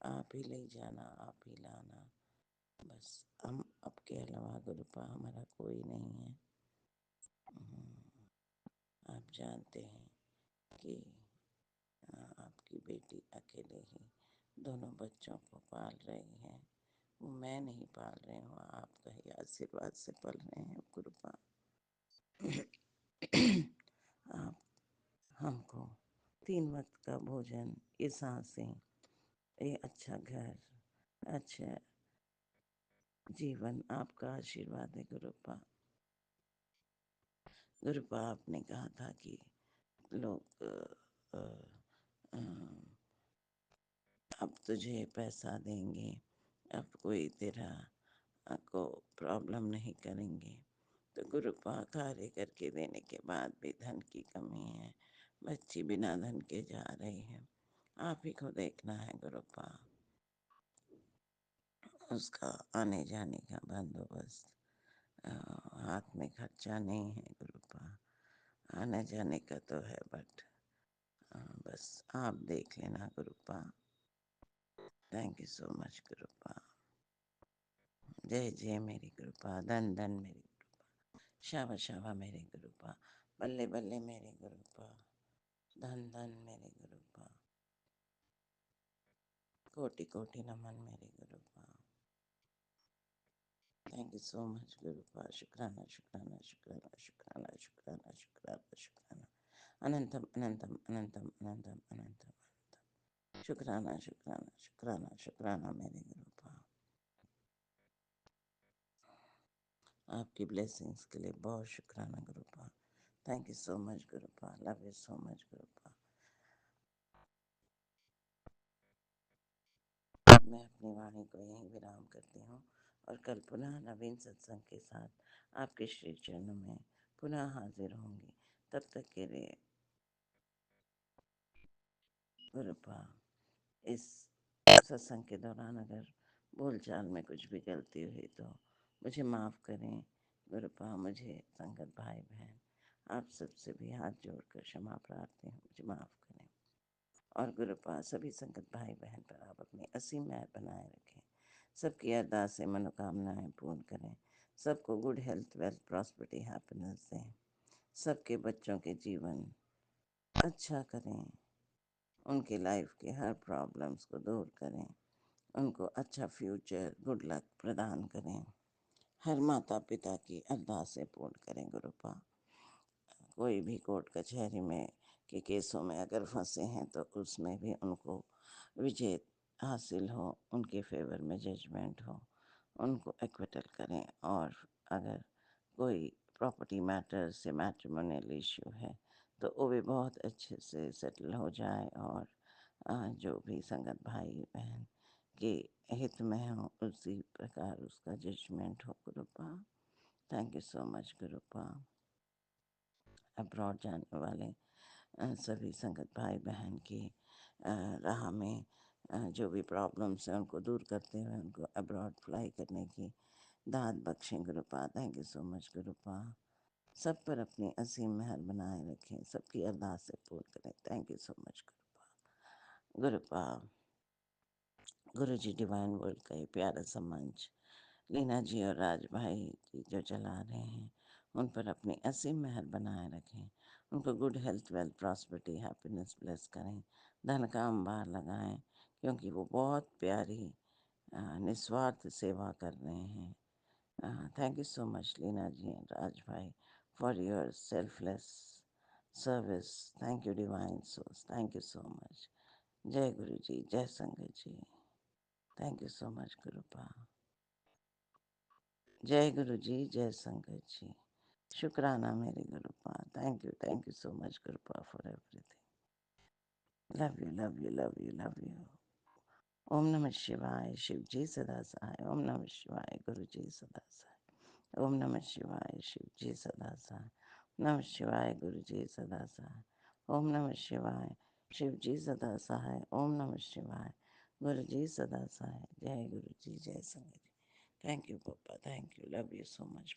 S8: आप ही ले जाना, आप ही लाना, बस हम आपके अलावा गुरुपा हमारा कोई नहीं है। आप जानते हैं कि आपकी बेटी अकेले ही दोनों बच्चों को पाल रही है। वो मैं नहीं पाल रही हूँ, आपका ही आशीर्वाद से पल रहे हैं गुरुपा। आप हमको 3 वक्त का भोजन, ये सांसें, ये अच्छा घर, अच्छा जीवन आपका आशीर्वाद है गुरुपा। गुरुपा आपने कहा था कि लोग अ, अ, अब तुझे पैसा देंगे, अब कोई तेरा को प्रॉब्लम नहीं करेंगे। तो गुरुपा कार्य करके देने के बाद भी धन की कमी है, बच्ची बिना धन के जा रही है। आप ही को देखना है गुरुपा, उसका आने जाने का बंदोबस्त। हाथ में खर्चा नहीं है गुरुपा, आने जाने का तो है बट बस आप देख लेना गुरुपा। Thank you so much Gurupa. जय जय मेरी गुरुपा, धन धन मेरी गुरुपा, शाबा शाबा मेरे गुरुपा, बल्ले बल्ले मेरे गुरुपा, धन धन मेरे गुरुपा, कोटि कोटि नमन मेरे Gurupa. Thank you so much गुरुपा। शुक्राना शुक्राना शुक्राना शुक्राना शुक्राना शुक्राना शुक्राना, अनंतम अनंतम अनंतम अनंतम अनंतम, शुक्राना शुक्राना शुक्राना शुक्राना मेरे गुरुपा। आपकी ब्लेसिंग्स के लिए बहुत शुक्राना Gurupa. Thank you so much Gurupa, love you so much Gurupa. अब मैं अपनी वाणी को यहीं विराम करती हूँ और कल पुनः नवीन सत्संग के साथ आपके श्री चरणों में पुनः हाजिर होंगी। तब तक के लिए गुरुपा, इस सत्संग के दौरान अगर बोलचाल में कुछ भी गलती हुई तो मुझे माफ़ करें गुरुपा। मुझे संगत भाई बहन आप सबसे भी हाथ जोड़कर क्षमा प्रार्थी हूँ, मुझे माफ़ करें। और गुरुपा सभी संगत भाई बहन पर आप अपनी असीम मेहर बनाए रखें, सबकी अरदास से मनोकामनाएं पूर्ण करें, सबको good health wealth prosperity happiness दें, सबके बच्चों के जीवन अच्छा करें, उनके लाइफ के हर प्रॉब्लम्स को दूर करें, उनको अच्छा फ्यूचर गुड लक प्रदान करें, हर माता पिता की अरदास से पूर्ण करें गुरुपा। कोई भी कोर्ट कचहरी में के केसों में अगर फंसे हैं तो उसमें भी उनको विजय हासिल हो, उनके फेवर में जजमेंट हो, उनको एक्विटल करें। और अगर कोई प्रॉपर्टी मैटर से मैट्रिमोनियल इश्यू है तो वो भी बहुत अच्छे से सेटल हो जाए और जो भी संगत भाई बहन के हित में हो उसी प्रकार उसका जजमेंट हो Gurupa. Thank you so much Gurupa. Abroad जाने वाले सभी संगत भाई बहन की राह में जो भी प्रॉब्लम्स हैं उनको दूर करते हुए उनको अब्रॉड फ्लाई करने की दाद बख्शें गुरुपा। Thank you so much गुरुपा। सब पर अपनी असीम मेहर बनाए रखें, सबकी अरदास से पूर्ण करें। Thank you so much गुरुपा। गुरुपा Guru ji divine world का ये प्यारा सा मंच लीना जी और राज भाई जी जो चला रहे हैं उन पर अपनी असीम मेहर बनाए रखें, उनको good health wealth prosperity happiness bless करें, धन का अंबार लगाएं, क्योंकि वो बहुत प्यारी निस्वार्थ सेवा कर रहे हैं। Thank you so much Leena ji and Raj bhai for your selfless service. Thank you divine source, thank you so much. जय गुरु जी, जय संगत जी। Thank you so much Gurupa. जय गुरु जी, जय संगत जी। शुक्राना मेरे Gurupa. Thank you so much Gurupa for everything. Love you love you love you love you. ओम नमः शिवाय, शिव जी सदा सहाय। ओम नमः शिवाय, गुरु जी सदा सहाय। ओम नमः शिवाय, शिव जी सदा सहाय। नमः शिवाय, गुरु जी सदा सहाय। ओम नमः शिवाय, शिव जी सदा सहाय। ओम नमः शिवाय, गुरु जी सदा सहाय। जय गुरु जी, जय संगत जी। थैंक यू पापा, thank you, love you so much.